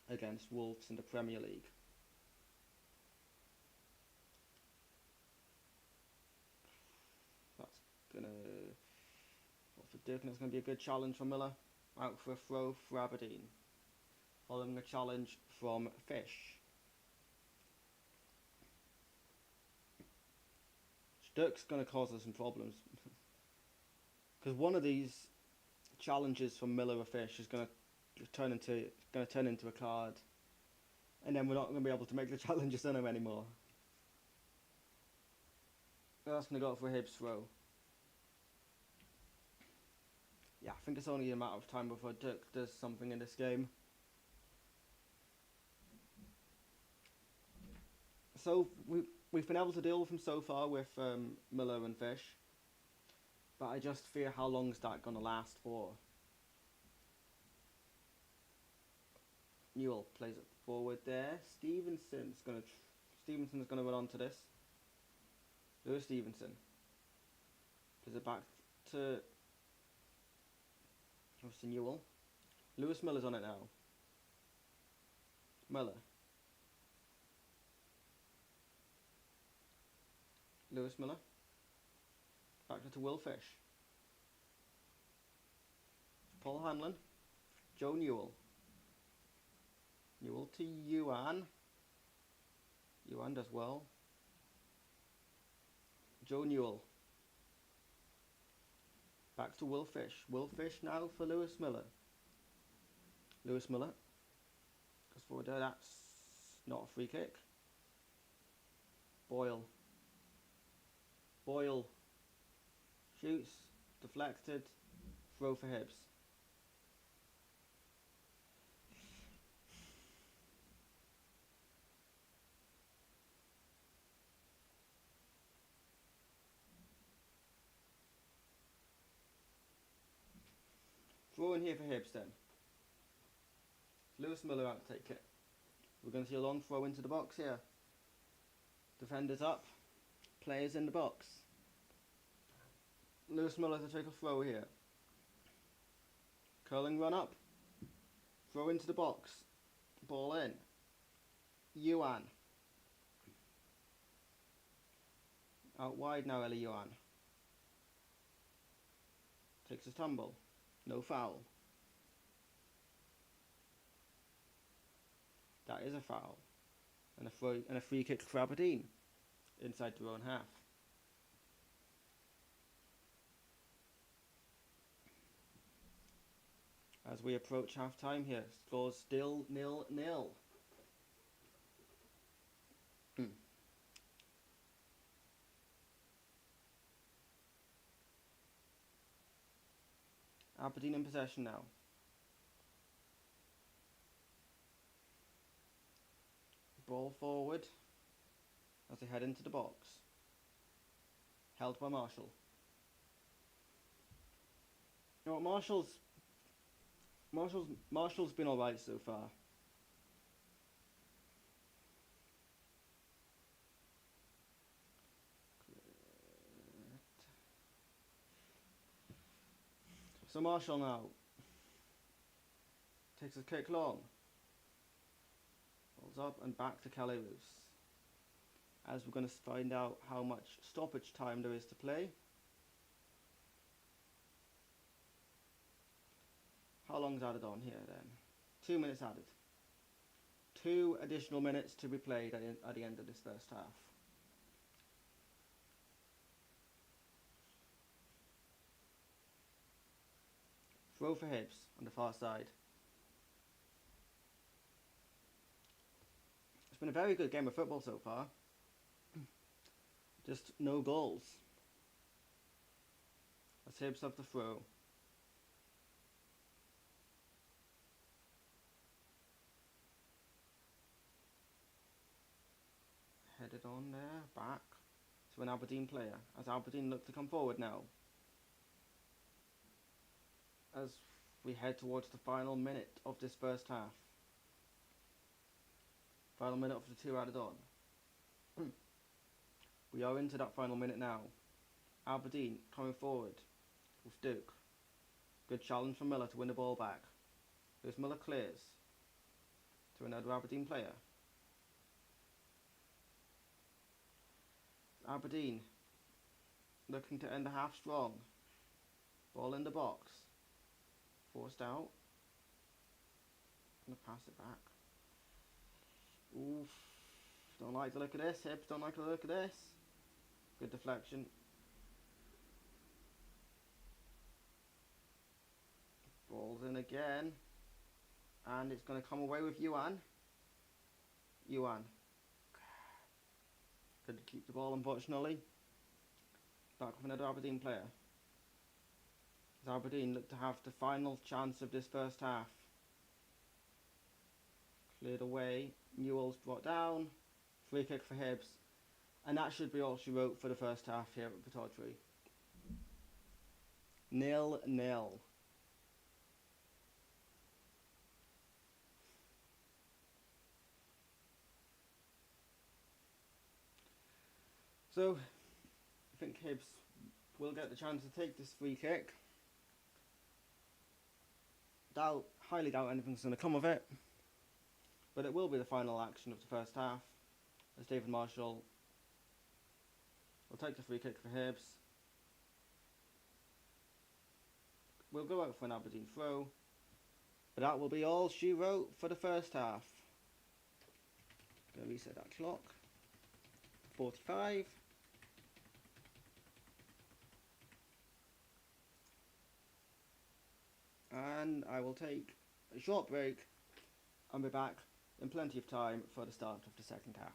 S1: against Wolves in the Premier League. For Duke, and it's going to be a good challenge for Miller. Out for a throw for Aberdeen. following a challenge from Fish. Dirk's going to cause us some problems. Because one of these challenges from Miller or Fish is going to turn into a card. And then we're not going to be able to make the challenges on him anymore. That's going to go for a Hibs throw. Yeah, I think it's only a matter of time before Dirk does something in this game. So we've been able to deal with him so far with Miller and Fish, but I just fear how long is that gonna last for. Newell plays it forward there. Stevenson's gonna run on to this. Lewis Stevenson plays it back to Newell. Lewis Miller's on it now. Miller. Lewis Miller. Back to Will Fish. Paul Hanlon. Joe Newell. Newell to Yuan. Yuan does well. Joe Newell. Back to Will Fish. Will Fish now for Lewis Miller. Lewis Miller goes forward there. That's not a free kick. Boyle. Boyle shoots, deflected, throw for Hibs. Throw in here for Hibs then. Lewis Miller out to take it. We're going to see a long throw into the box here. Defenders up. Players in the box. Lewis Miller to take a throw here. Curling run up. Throw into the box. Ball in. Yuan. Out wide now, Ellie Yuan. Takes a tumble. No foul. That is a foul. And a free kick for Aberdeen. Inside their own half. As we approach half time here, scores still 0-0. Aberdeen in possession now. Ball forward as they head into the box. Held by Marshall. You know what, Marshall's been alright so far. So Marshall now takes a kick long. Rolls up and back to Calais Roos. As we're going to find out how much stoppage time there is to play. How long's added on here then? 2 minutes added. 2 additional minutes to be played at the end of this first half. Throw for Hibs on the far side. It's been a very good game of football so far. Just no goals. As Hibs have the throw. Headed on there, back to an Aberdeen player. As Aberdeen look to come forward now. As we head towards the final minute of this first half. Final minute of the 2 added on. We are into that final minute now. Aberdeen coming forward with Duke. Good challenge from Miller to win the ball back. Lewis Miller clears to another Aberdeen player. Aberdeen looking to end the half strong. Ball in the box. Forced out. Gonna pass it back. Oof. Don't like the look of this. Hibs don't like the look of this. Good deflection. Ball's in again. And it's going to come away with Yuan. Yuan. Good to keep the ball, unfortunately. Back with another Aberdeen player. As Aberdeen look to have the final chance of this first half. Cleared away. Newell's brought down. Free kick for Hibs. And that should be all she wrote for the first half here at Pittodrie. 0-0. So, I think Hibs will get the chance to take this free kick. Highly doubt anything's going to come of it. But it will be the final action of the first half. As David Marshall will take the free kick for Hibs. We'll go out for an Aberdeen throw. But that will be all she wrote for the first half. Going to reset that clock. 45. And I will take a short break and be back in plenty of time for the start of the second half.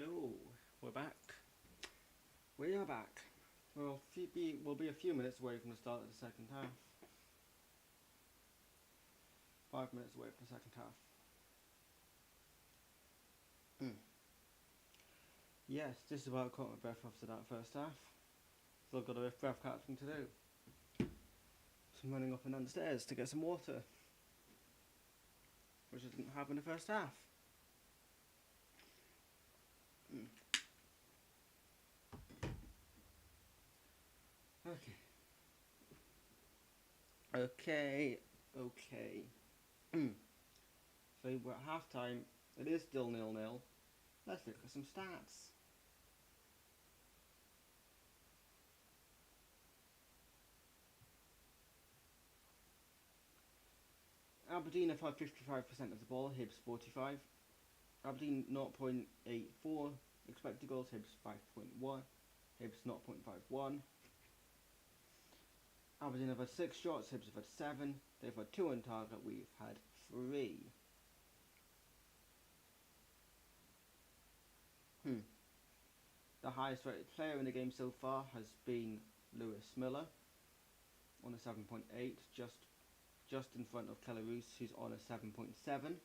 S1: Hello, we're back. We are back. We'll be a few minutes away from the start of the second half. 5 minutes away from the second half. Yes, just about caught my breath after that first half. Still got a breath catching to do. So I'm running up and down the stairs to get some water, which I didn't have in the first half. Okay. So we're at half time. It is still 0-0. Let's look at some stats. Aberdeen have had 55% of the ball, Hibs 45. Aberdeen 0.84 expected goals, Hibs 5.1, Hibs 0.51. Aberdeen have had 6 shots, Hibs have had 7. They've had 2 on target, we've had 3. The highest rated player in the game so far has been Lewis Miller on a 7.8, just in front of Keller who's on a 7.7.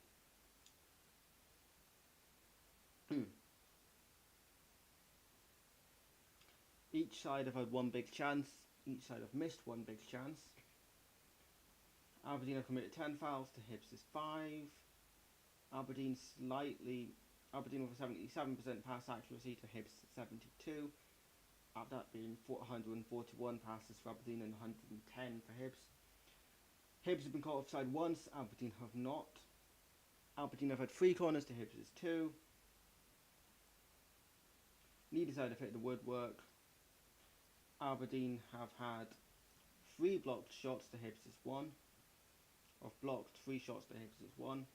S1: Each side have had one big chance, each side have missed one big chance. Aberdeen have committed 10 fouls to Hibs' 5. Aberdeen with a 77% pass accuracy to Hibs 72. That being 441 passes for Aberdeen and 110 for Hibs. Hibs have been caught offside once, Aberdeen have not. Aberdeen have had 3 corners to Hibs' 2. Neither side have hit the woodwork. Aberdeen have had 3 blocked shots to Hibs' 1. Or blocked 3 shots to Hibs' 1.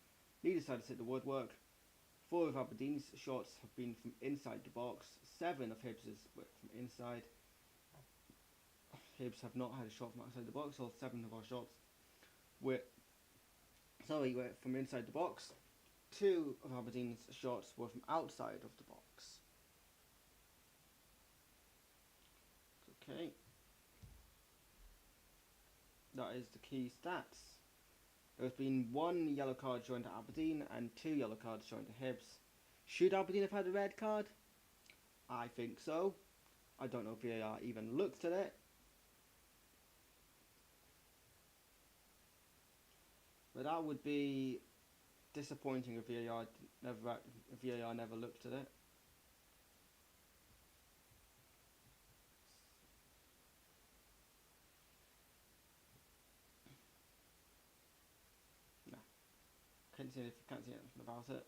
S1: Neither side has hit the woodwork. 4 of Aberdeen's shots have been from inside the box. 7 of Hibs' were from inside. Hibs have not had a shot from outside the box. All 7 of our shots were from inside the box. 2 of Aberdeen's shots were from outside of the box. Okay. That is the key stats. There has been 1 yellow card shown to Aberdeen and 2 yellow cards shown to Hibs. Should Aberdeen have had a red card? I think so. I don't know if VAR even looked at it. But that would be disappointing if VAR never looked at it. No. Can't see anything about it.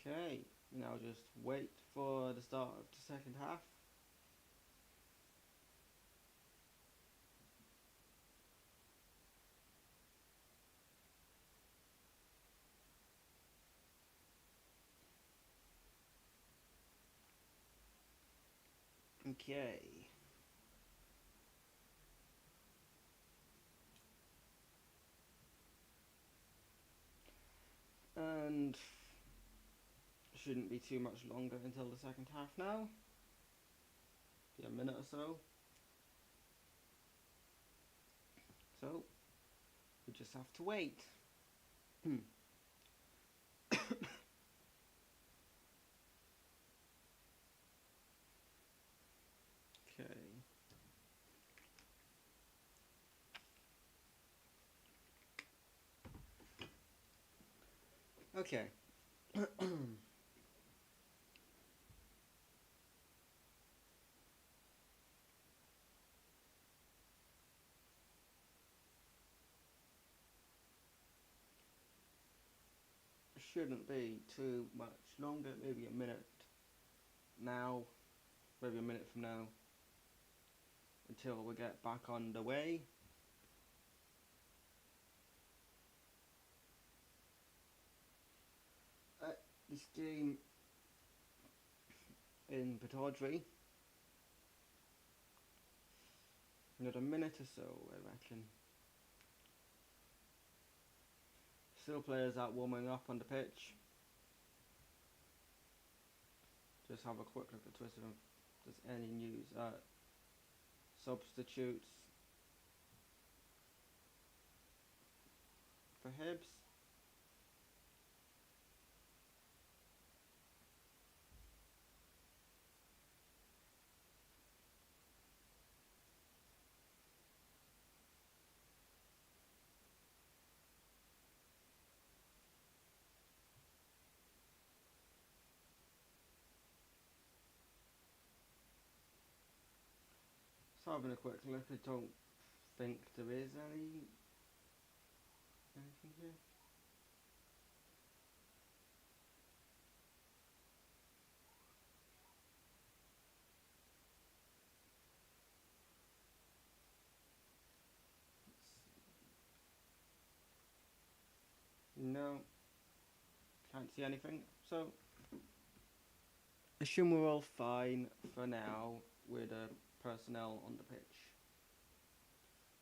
S1: Okay, now just wait for the start of the second half. Okay. And shouldn't be too much longer until the second half now. Be a minute or so. So we just have to wait. Okay. Shouldn't be too much longer, maybe a minute now, maybe a minute from now, until we get back on the way. this game in Pittodrie. Another minute or so, I reckon. Still players out warming up on the pitch. Just have a quick look at Twitter if there's any news. Substitutes for Hibs. So having a quick look, I don't think there is anything here. No, can't see anything. So assume we're all fine for now with the personnel on the pitch.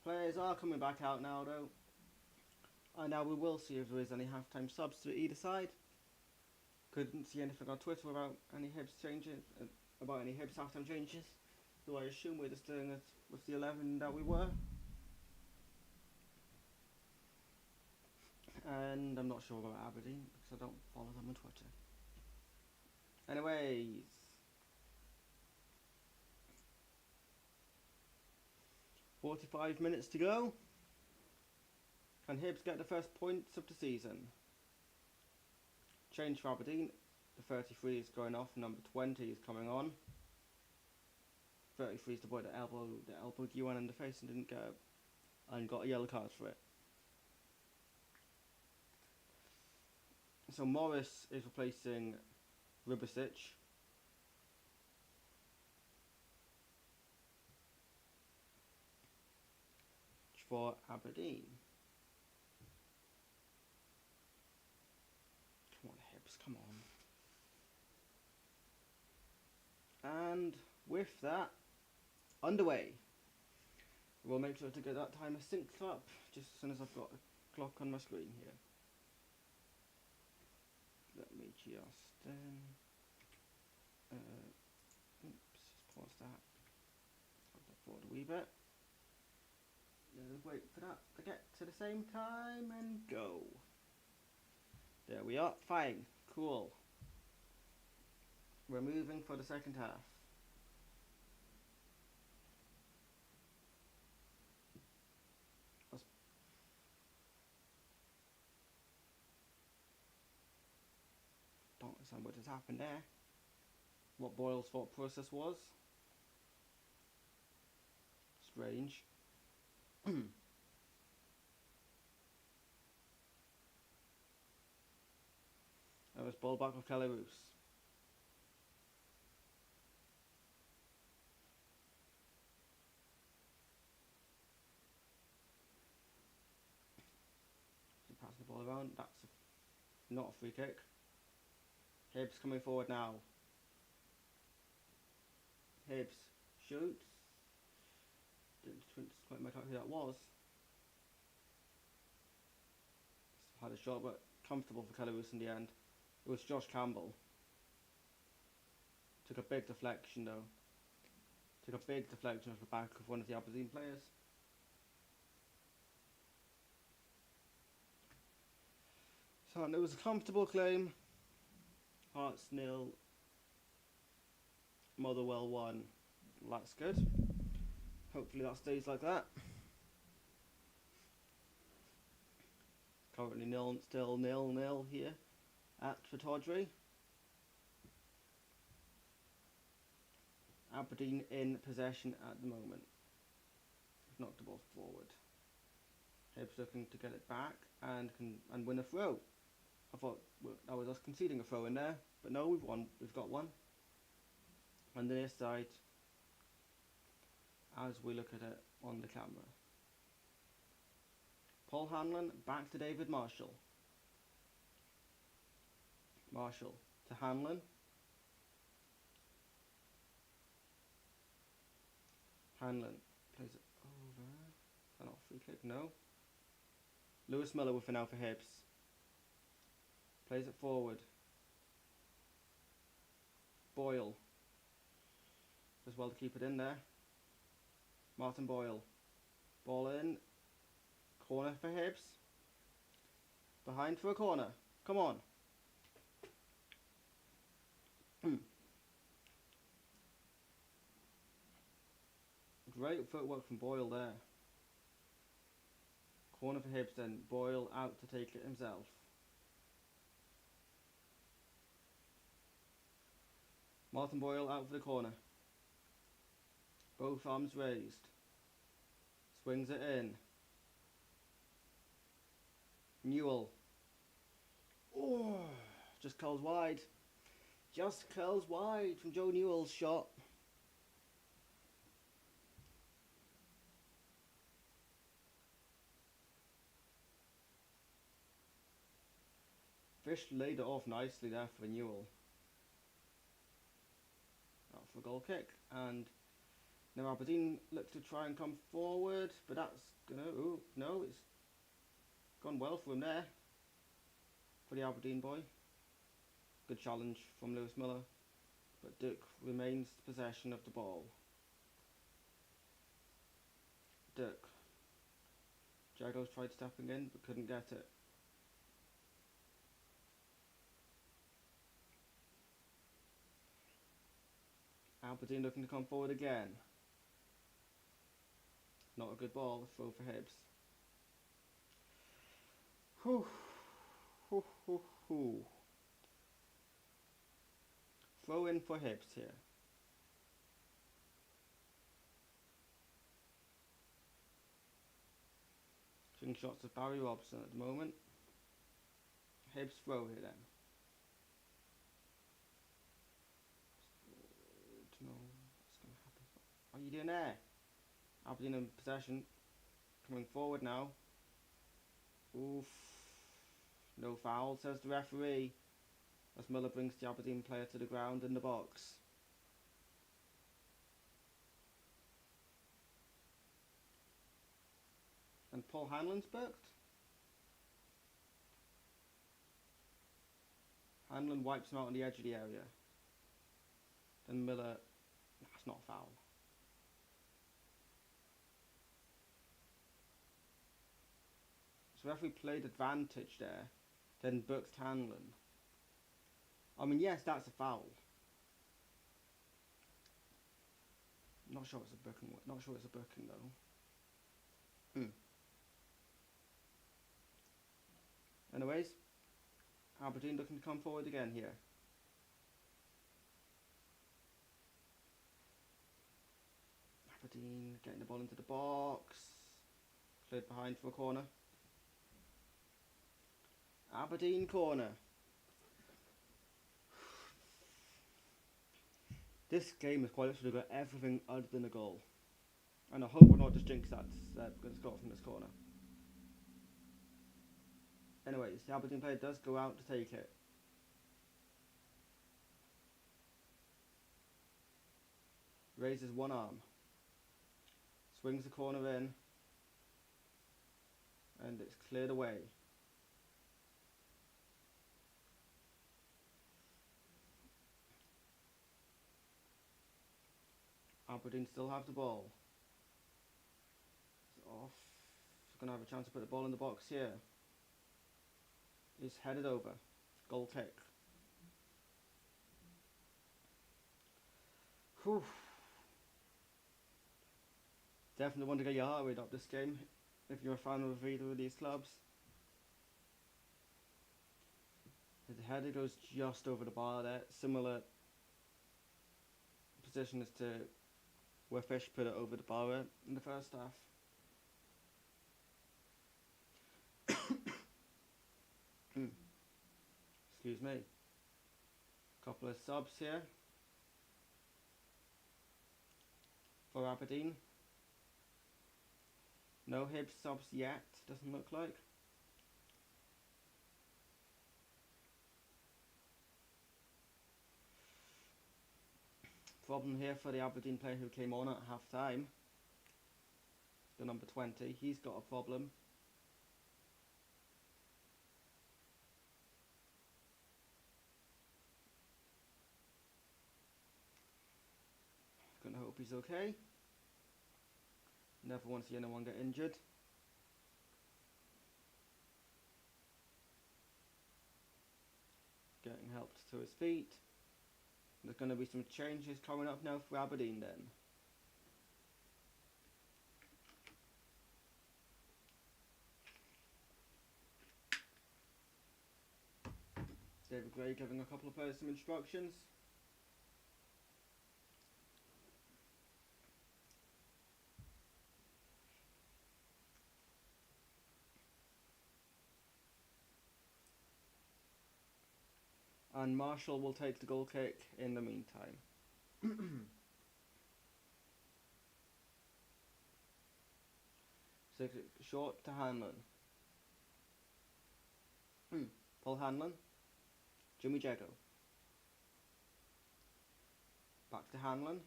S1: Players are coming back out now though. And now we will see if there is any half-time subs to either side. Couldn't see anything on Twitter about any Hibs changes, about any Hibs half-time changes. So I assume we're just doing it with the 11 that we were. And I'm not sure about Aberdeen because I don't follow them on Twitter. Anyways, .45 minutes to go. Can Hibs get the first points of the season? Change for Aberdeen. The 33 is going off. Number 20 is coming on. 33 is the boy that elbowed Yuan in the face and didn't get and got a yellow card for it. So Morris is replacing Ribasic. For Aberdeen. Come on, Hibs, come on. And with that, underway. We'll make sure to get that timer synced up just as soon as I've got a clock on my screen here. Let me just just pause that. Hold that forward a wee bit. Wait for that to get to the same time and go. There we are. Fine. Cool. We're moving for the second half. Don't understand what has happened there. What Boyle's thought process was. Strange. That was ball back of Calarus. So passing the ball around. That's not a free kick. Hibs coming forward now. Hibs shoots. Didn't quite make out who that was. Had a shot, but comfortable for Calarus in the end. It was Josh Campbell. Took a big deflection though. Took a big deflection off the back of one of the Aberdeen players. So it was a comfortable claim. Hearts 0. Motherwell 1. That's good. Hopefully that stays like that. Currently still 0-0 here at Pittodrie. Aberdeen in possession at the moment. Knocked the ball forward. Hibs looking to get it back and win a throw. I thought that was us conceding a throw in there, but no, we've won. We've got one. On the near side, as we look at it on the camera. Paul Hanlon back to David Marshall. Marshall to Hanlon. Hanlon plays it over. Is that not a free kick? No. Lewis Miller with an out for Hibs. Plays it forward. Boyle. Does well to keep it in there. Martin Boyle. Ball in. Corner for Hibs. Behind for a corner. Come on. Great footwork from Boyle there. Corner for Hibs then. Boyle out to take it himself. Martin Boyle out for the corner. Both arms raised. Swings it in. Newell. Oh, just curls wide. Just curls wide from Joe Newell's shot. Fish laid it off nicely there for Newell. Out for a goal kick. And now Aberdeen look to try and come forward, but that's gonna. Oh, no, it's gone well for him there. For the Aberdeen boy. Good challenge from Lewis Miller. But Duke remains possession of the ball. Duke. Jago's tried stepping in but couldn't get it. Aberdeen looking to come forward again. Not a good ball, throw for Hibs. Whew. Whew, whew, whew. Throw in for Hibs here. Taking shots of Barry Robson at the moment. Hibs throw here then. Don't know what's going to happen. What are you doing there? Aberdeen in possession. Coming forward now. Oof. No foul, says the referee. As Miller brings the Aberdeen player to the ground in the box. And Paul Hanlon's booked. Hanlon wipes him out on the edge of the area. Then Miller... That's not a foul. So referee played advantage there. Then booked Hanlon. I mean, yes, that's a foul. Not sure it's a booking. Not sure it's a booking though. Anyways, Aberdeen looking to come forward again here. Aberdeen getting the ball into the box. Cleared behind for a corner. Aberdeen corner. This game has quite literally got everything other than a goal. And I hope we're not just jinx that going to score from this corner. Anyways, the Aberdeen player does go out to take it. Raises one arm. Swings the corner in. And it's cleared away. Aberdeen still have the ball. It's off. It's going to have a chance to put the ball in the box here. It's headed over. Goal kick. Whew. Definitely want to get your heart rate up this game if you're a fan of either of these clubs. The header goes just over the bar there. Similar position as to where Fish put it over the bar in the first half. Excuse me. Couple of subs here for Aberdeen. No Hibs subs yet, doesn't look like. problem here for the Aberdeen player who came on at half time. The number 20, he's got a problem. Gonna hope he's okay. Never want to see anyone get injured. Getting helped to his feet. There's going to be some changes coming up now for Aberdeen then. David Gray giving a couple of players some instructions. And Marshall will take the goal kick in the meantime. So short to Hanlon. Paul Hanlon. Jimmy Jago. Back to Hanlon.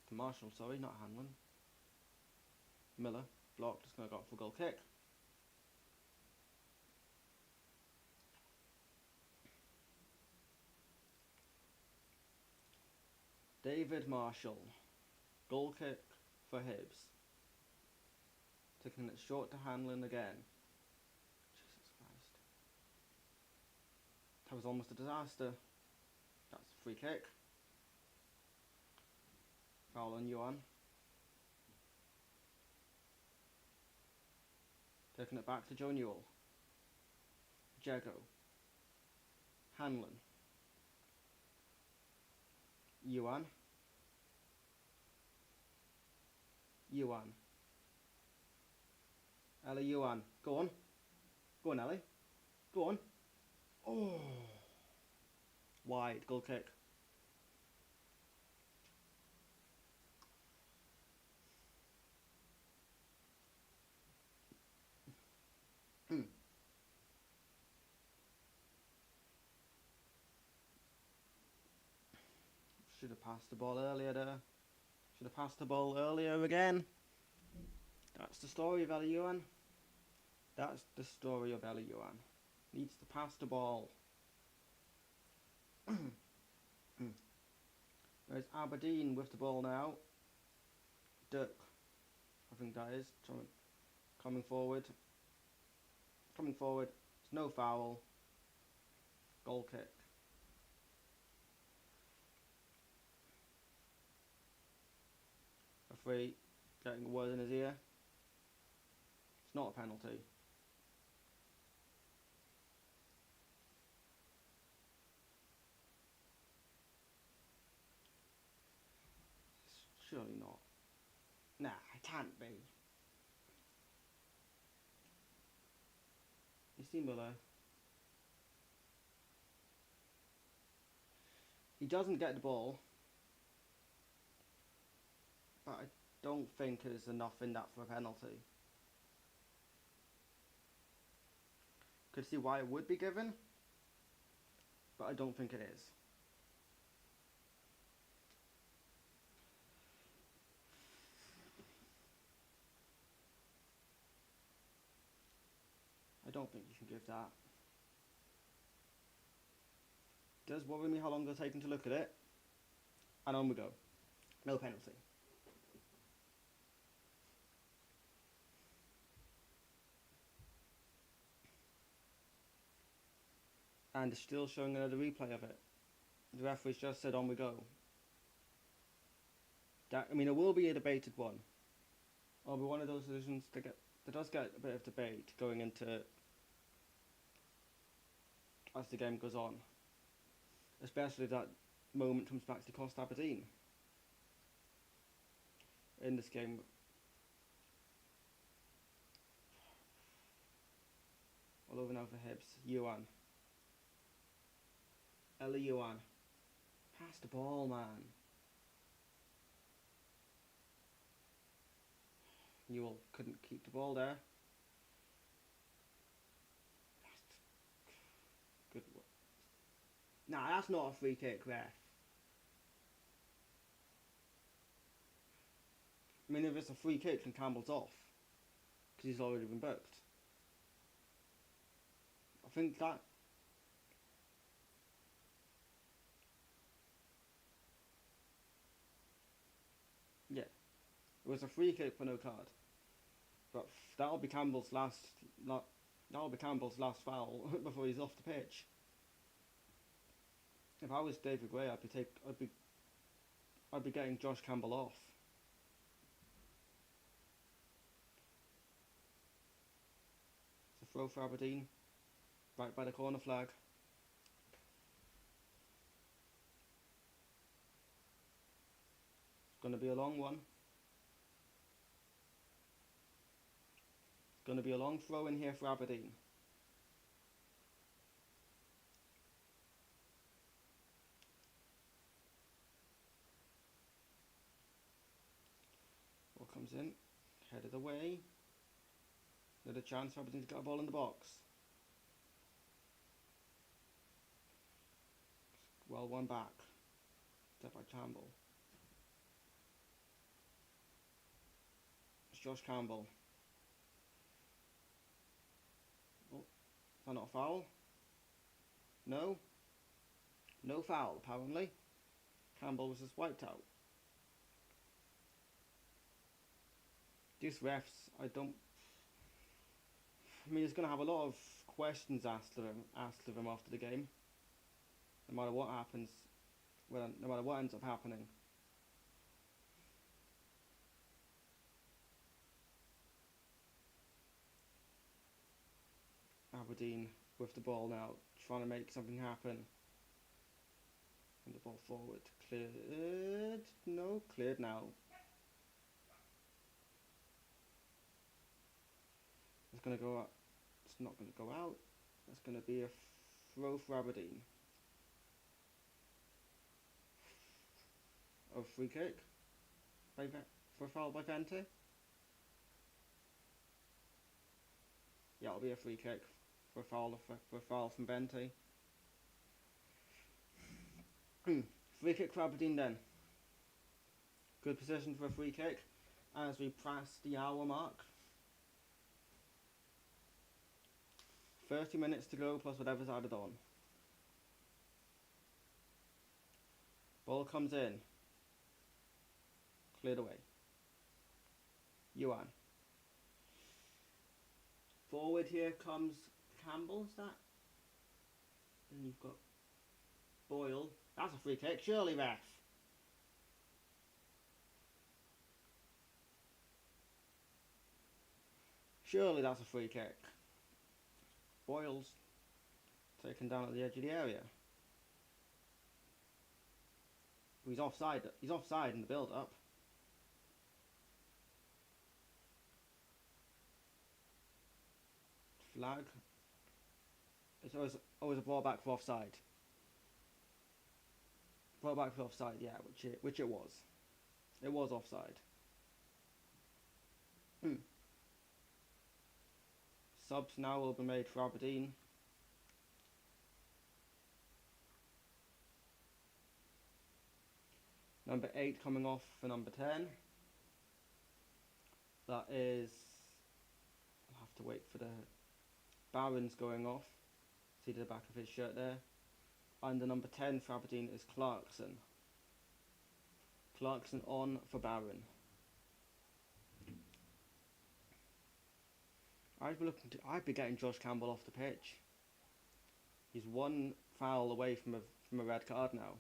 S1: To Marshall, sorry, not Hanlon. Miller. Blocked. Just going to go for a goal kick. David Marshall. Goal kick for Hibs. Taking it short to Hanlon again. Jesus Christ. That was almost a disaster. That's a free kick. Foul on Yuan. Taking it back to Joe Newell. Jago. Hanlon. Yuan. Ellie Yuan. Go on. Go on, Ellie. Go on. Oh. Wide. Goal kick. Should have passed the ball earlier there. Should have passed the ball earlier again. That's the story of Ellie Yuan. That's the story of Ellie Yuan. Needs to pass the ball. There's Aberdeen with the ball now. Dirk, I think that is, coming forward. Coming forward. It's no foul. Goal kick. Referee getting a word in his ear. It's not a penalty. Surely not. Nah, it can't be. You see Miller. He doesn't get the ball. But I don't think there's enough in that for a penalty. Could see why it would be given. But I don't think it is. I don't think you can give that. It does worry me how long they're taking to look at it. And on we go. No penalty. And it's still showing another replay of it. The referee's just said on we go. That, I mean, it will be a debated one. It'll be one of those decisions that does get a bit of debate going into as the game goes on. Especially if that moment comes back to cost Aberdeen in this game. All over now for Hibs. Yuan. Ellie Yuan. Pass the ball, man. Newell couldn't keep the ball there. Good work. Nah, that's not a free kick, ref. I mean, if it's a free kick, then Campbell's off because he's already been booked. I think that. Yeah, it was a free kick for no card, but that'll be Campbell's last. That'll be Campbell's last foul before he's off the pitch. If I was David Gray, I'd be getting Josh Campbell off. It's a throw for Aberdeen, right by the corner flag. It's going to be a long one. It's going to be a long throw in here for Aberdeen. Ball comes in, headed away. Another chance for Aberdeen to get a ball in the box. Well, one back. Step by Campbell. It's Josh Campbell. Oh, is that not a foul? No? No foul, apparently. Campbell was just wiped out. These refs, I mean, he's going to have a lot of questions asked of him after the game. No matter what happens, no matter what ends up happening. Aberdeen with the ball now, trying to make something happen. And the ball forward, cleared. No, cleared now. It's going to go out. It's not going to go out. That's going to be a throw for Aberdeen. A free kick for a foul by Vente. Yeah, it'll be a free kick for a foul from Vente. Free kick for Aberdeen then. Good position for a free kick as we pass the hour mark. 30 minutes to go plus whatever's added on. Ball comes in. Cleared away. Yuan. Forward here comes Campbell, is that? And you've got Boyle. That's a free kick, surely, ref. Surely that's a free kick. Boyle's taken down at the edge of the area. He's offside. He's offside in the build-up. Flag. It's always a ball back for offside. Ball back for offside, yeah, which it was. It was offside. Subs now will be made for Aberdeen. Number 8 coming off for number 10. That is... I'll have to wait for the... Barron's going off. See the back of his shirt there. And the number 10 for Aberdeen is Clarkson. Clarkson on for Barron. I'd be getting Josh Campbell off the pitch. He's one foul away from a red card now.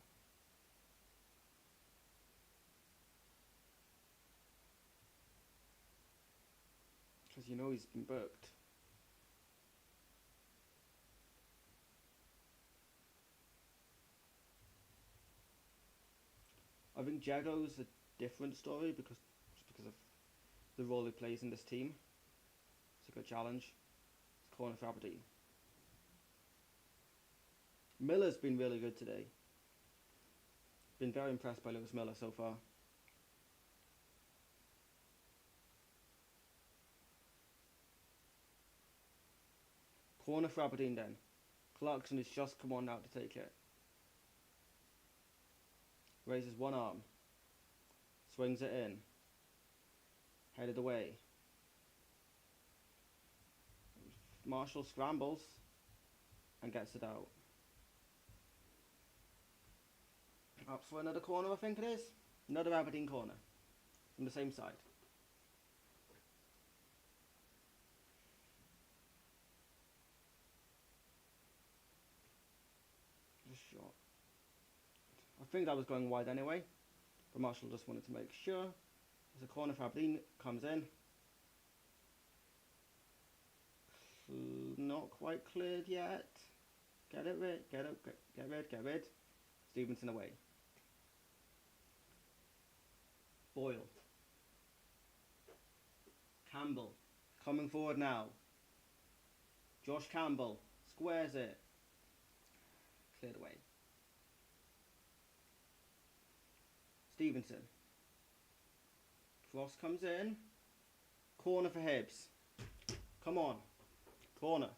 S1: Because you know he's been booked. I think Jago's a different story because of the role he plays in this team. It's a good challenge. It's corner for Aberdeen. Miller's been really good today. Been very impressed by Lewis Miller so far. Corner for Aberdeen then. Clarkson has just come on now to take it. Raises one arm. Swings it in. Headed away. Marshall scrambles and gets it out. Up for another corner, I think it is. Another Aberdeen corner. From the same side. Just short. I think that was going wide anyway. But Marshall just wanted to make sure. There's a corner for Aberdeen. Comes in. Not quite cleared yet. Get it rid. Get rid. Stevenson away. Boyle. Campbell. Coming forward now. Josh Campbell. Squares it. Cleared away. Stevenson. Cross comes in. Corner for Hibs. Come on. Corner.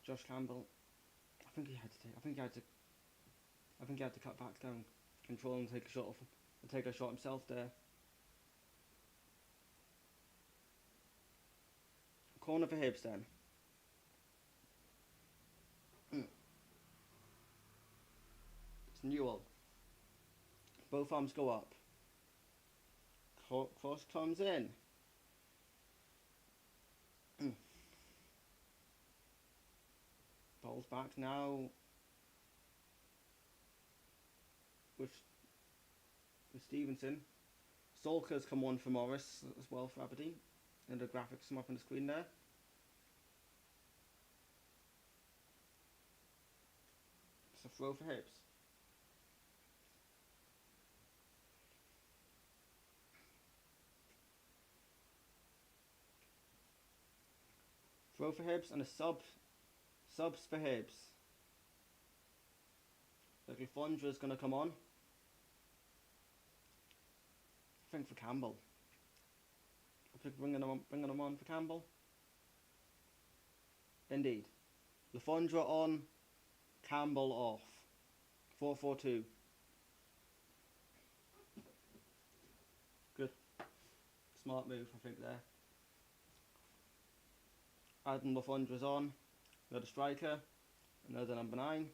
S1: Josh Campbell. I think he had to cut back down control and take a shot himself there. Corner for Hibs then. It's Newell. Both arms go up. Cross comes in. Ball's back now with Stevenson. Solker's come on for Morris as well for Aberdeen. And the graphics come up on the screen there. It's a throw for Hibs. Throw for Hibs and a subs for Hibs. Like Fondra's going to come on. I think for Campbell. I think bringing them on for Campbell. Indeed. Lafondra on, Campbell off. 4-4-2. Good. Smart move, I think, there. Adam Lafondra's on. Another striker. Another number 9.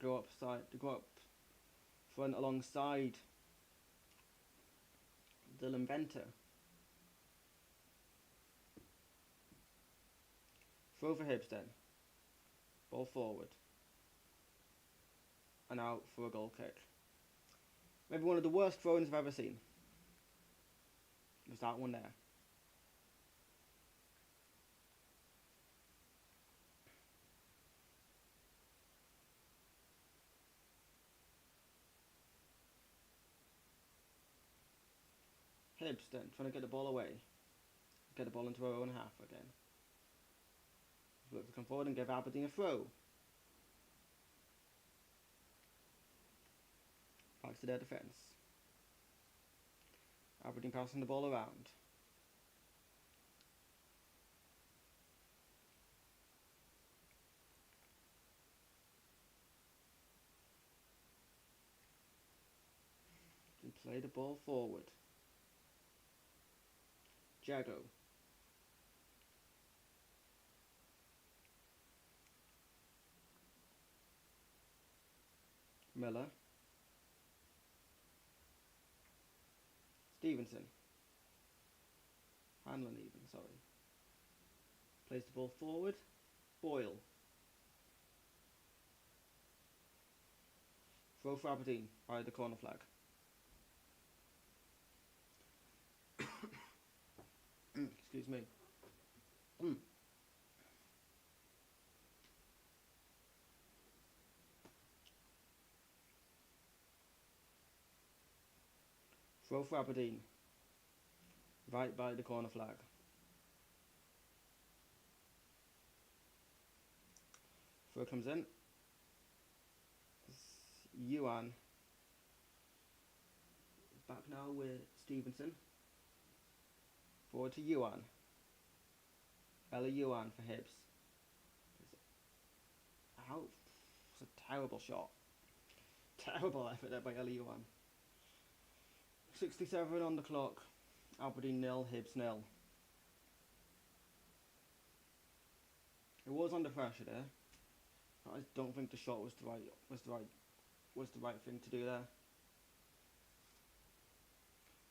S1: To go up front alongside Dylan Venter. Throw for Hibs then. Ball forward. And out for a goal kick. Maybe one of the worst throw-ins I've ever seen. It was that one there. Hibs then, trying to get the ball away. Get the ball into our own half again. Look to come forward and give Aberdeen a throw. Back to their defence. Aberdeen passing the ball around. And play the ball forward. Jago. Miller. Stevenson. Hanlon even, sorry. Plays the ball forward. Boyle. Throw for Aberdeen by the corner flag. Excuse me. Throw for Aberdeen. Right by the corner flag. Throw comes in. Yuan. Back now with Stevenson. Forward to Yuan. Ella Yuan for Hibs. how it's a terrible shot. Terrible effort there by Eliuan. 67 on the clock. Aberdeen 0, Hibs 0. It was under pressure there, but I don't think the shot was the right thing to do there.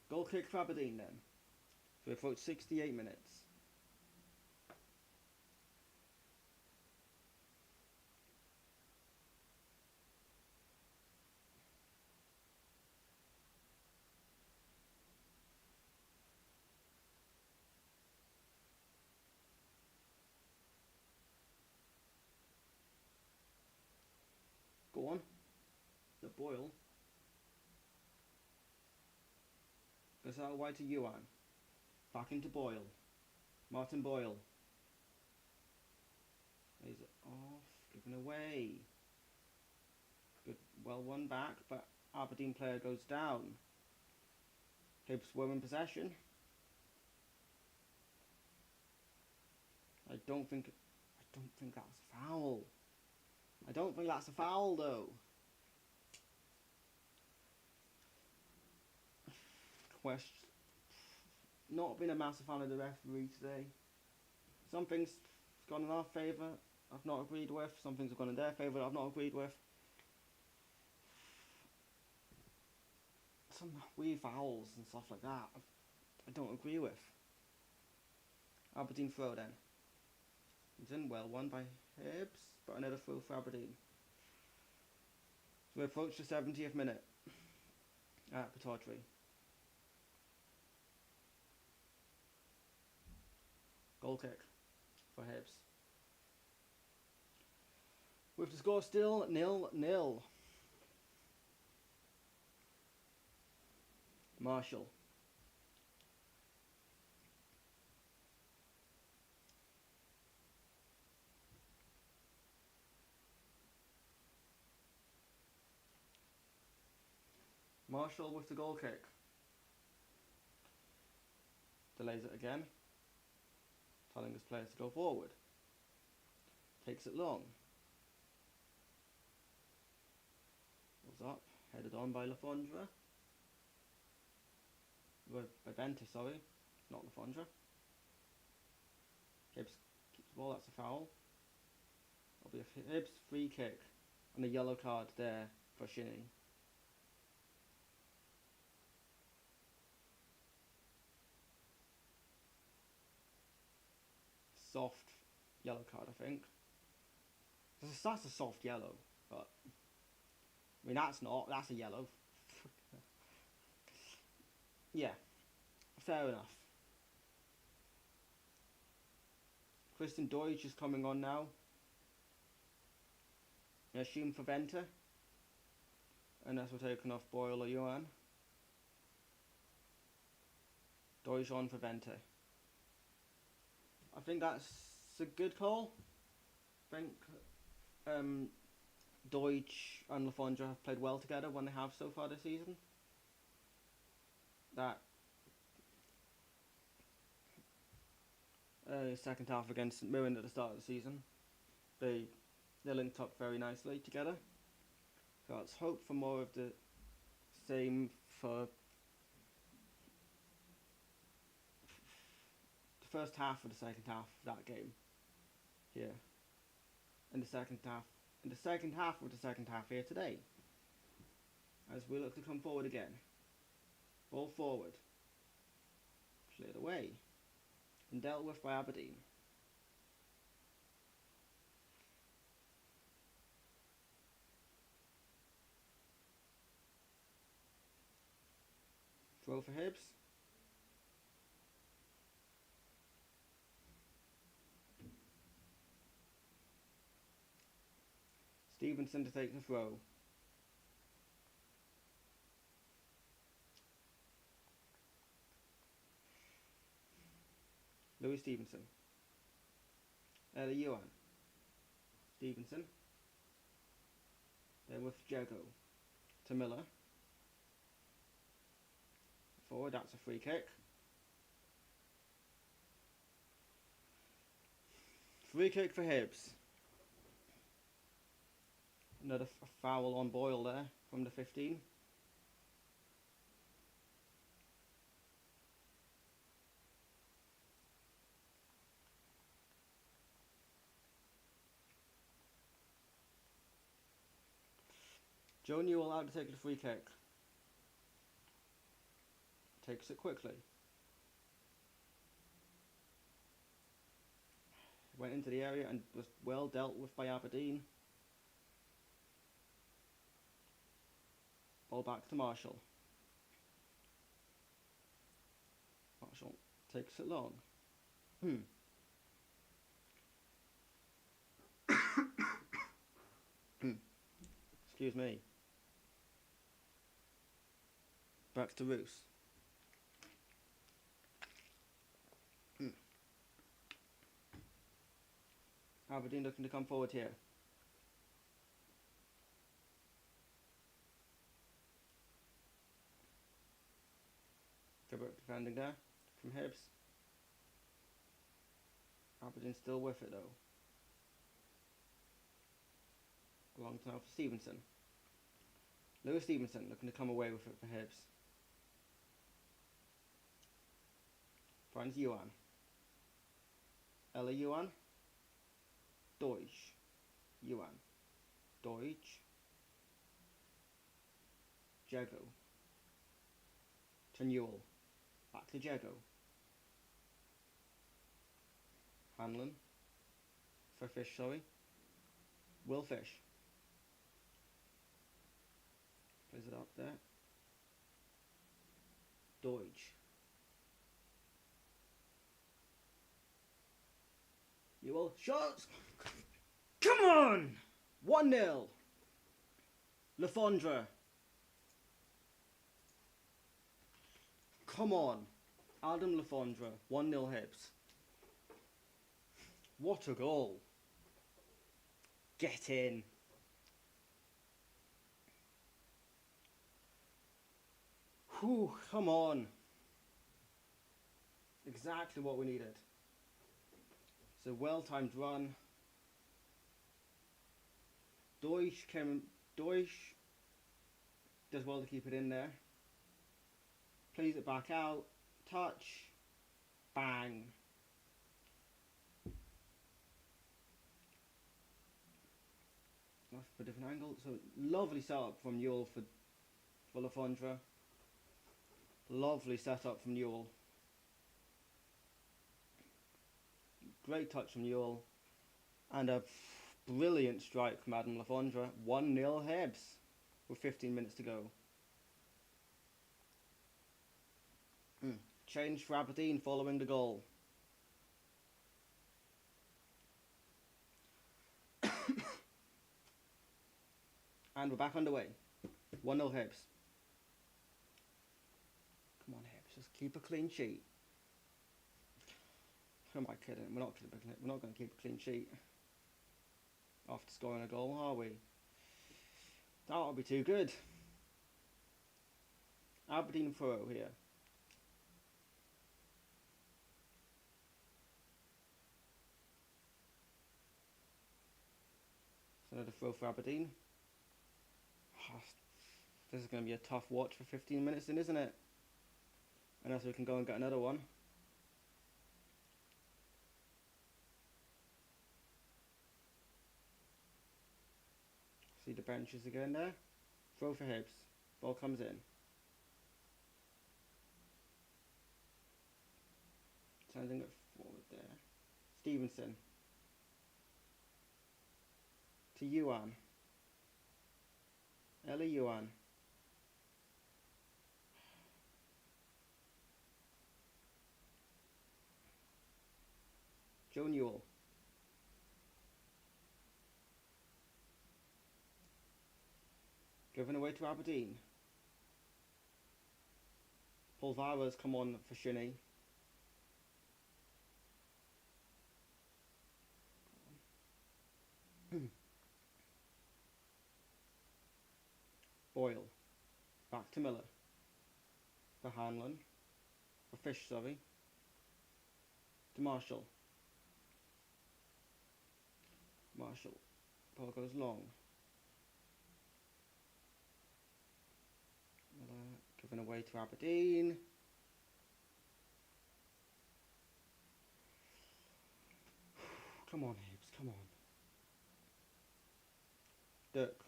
S1: Goal kick for Aberdeen then. So we approach 68 minutes. Go on. The Boyle. Goes out wide to Yuan. Back into Boyle. Martin Boyle. He's off. Given away. Good. Well won back, but Aberdeen player goes down. Hibs were in possession. I don't think that's a foul. I don't think that's a foul though. Question. Not been a massive fan of the referee today. Some things have gone in our favour, I've not agreed with. Some things have gone in their favour, I've not agreed with. Some weird fouls and stuff like that I don't agree with. Aberdeen throw then. It's in, well won by Hibs, but another throw for Aberdeen. So we approach the 70th minute at Pataudry. Goal kick for Hibs. With the score still 0-0. Marshall. Marshall with the goal kick. Delays it again. Telling his players to go forward. Takes it long. Goes up. Headed on by Lafondra. By Bente, sorry. Not Lafondra. Hibs keeps the ball. That's a foul. That'll be a Hibs free kick. And a yellow card there for Shinnie. Soft yellow card, I think. That's a soft yellow, but I mean that's a yellow. Yeah, fair enough. Kristen Deutsch is coming on now. I assume for Venter. Unless we're taking off Boyle or Johan. Deutsch on for Venter. I think that's a good call. I think Deutsch and Lafondra have played well together when they have so far this season. That second half against St Mirren at the start of the season, they linked up very nicely together. So let's hope for more of the same for first half of the second half of that game here. In the second half of the second half here today. As we look to come forward again. Ball forward. Cleared away. And dealt with by Aberdeen. Throw for Hibs. Stevenson to take the throw. Louis Stevenson. Ellie Yuan. Stevenson. Then with Jago. To Miller. Forward, that's a free kick. Free kick for Hibs. Another foul on Boyle there from the 15. Joe Newell out to take the free kick. Takes it quickly. Went into the area and was well dealt with by Aberdeen. Ball back to Marshall. Marshall takes it long. Excuse me. Back to Roos. Aberdeen looking to come forward here. Good work defending there from Hibs. Aberdeen still with it though. Long now for Stevenson. Lewis Stevenson looking to come away with it for Hibs. Finds Yuan. Ella Yuan. Deutsch. Yuan. Deutsch. Jago. To Newell. Back to Jago. Hanlon. For Fish, sorry. Will Fish. Plays it up there. Deutsch. Newell. Shots! Come on! 1-0. Lefondre. Come on. Adam Lefondre. 1-0 Hibs. What a goal. Get in. Whew, come on. Exactly what we needed. It's a well-timed run. Deutsch does well to keep it in there. Plays it back out. Touch. Bang. Off a different angle. So lovely setup from Newell for Lefondre. Lovely setup from Newell. Great touch from Newell. And a brilliant strike from Adam Lefondre. 1-0 Hibs with 15 minutes to go. Change for Aberdeen following the goal. And we're back underway. 1-0 Hibs. Come on Hibs, just keep a clean sheet. Who am I kidding? We're not going to keep a clean sheet after scoring a goal, are we? That would be too good. Aberdeen throw here. It's another throw for Aberdeen. This is going to be a tough watch for 15 minutes then, isn't it? Unless we can go and get another one. See the benches again there. Throw for Hibs. Ball comes in. Sending it forward there. Stevenson. To Yuan. Ella Yuan. Joe Newell. Given away to Aberdeen. Polvara's come on for Shinnie. Boyle. Back to Miller. For Hanlon. For Fish, sorry. To Marshall. Marshall. Ball goes long. Going away to Aberdeen. Come on, Hibs, come on. Dirk.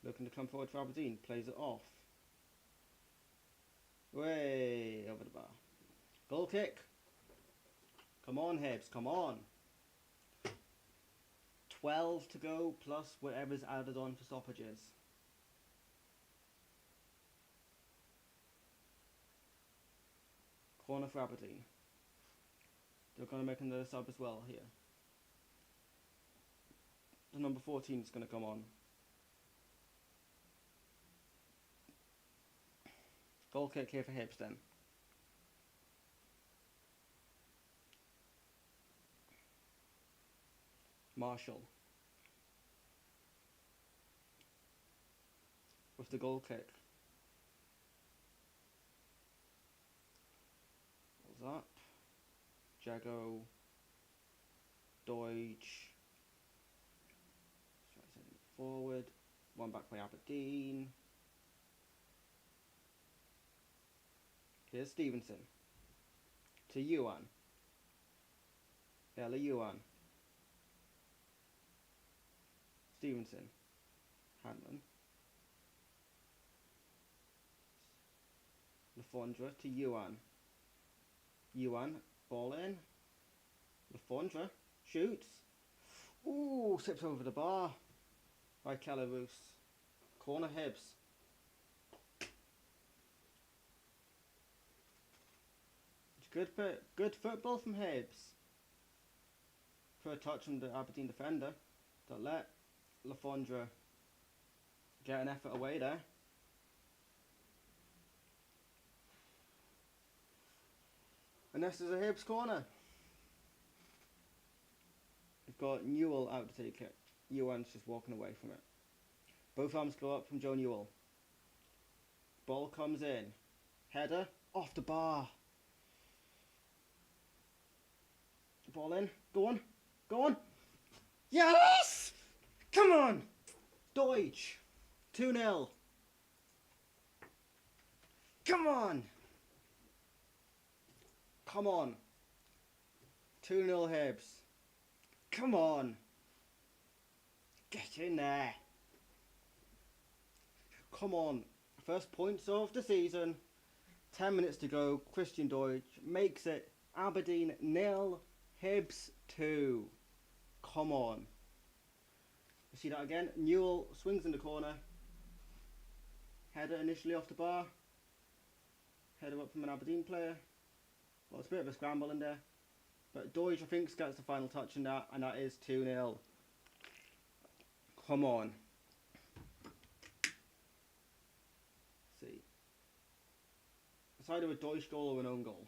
S1: Looking to come forward for Aberdeen. Plays it off. Way over the bar. Goal kick. Come on, Hibs, come on. 12 to go, plus whatever's added on for stoppages. Corner for Aberdeen. They're going to make another sub as well here. The number 14 is going to come on. Goal kick here for Hibs then. Marshall. With the goal kick. What's up? Jago. Deutsch. Try sending it forward. One back by Aberdeen. Here's Stevenson. To Yuan. Ella Yuan. Stevenson. Hanlon. Lafondra to Yuan. Yuan, ball in. Lafondra shoots. Ooh, sips over the bar by Calarus. Corner Hibs. Good football from Hibs. For a touch from the Aberdeen defender. Don't let Lafondra get an effort away there. And this is a Hibs corner. We've got Newell out to take it. Ewan's just walking away from it. Both arms go up from Joe Newell. Ball comes in. Header off the bar. Ball in. Go on. Go on. Yes! Come on! Deutsch. 2-0. Come on! Come on. 2-0 Hibs. Come on. Get in there. Come on. First points of the season. 10 minutes to go. Christian Deutsch makes it Aberdeen 0, Hibs 2. Come on. You see that again? Newell swings in the corner. Header initially off the bar. Header up from an Aberdeen player. Well, it's a bit of a scramble in there. But Deutsch, I think, gets the final touch in that, and that is 2-0. Come on. Let's see. It's either a Deutsch goal or an own goal.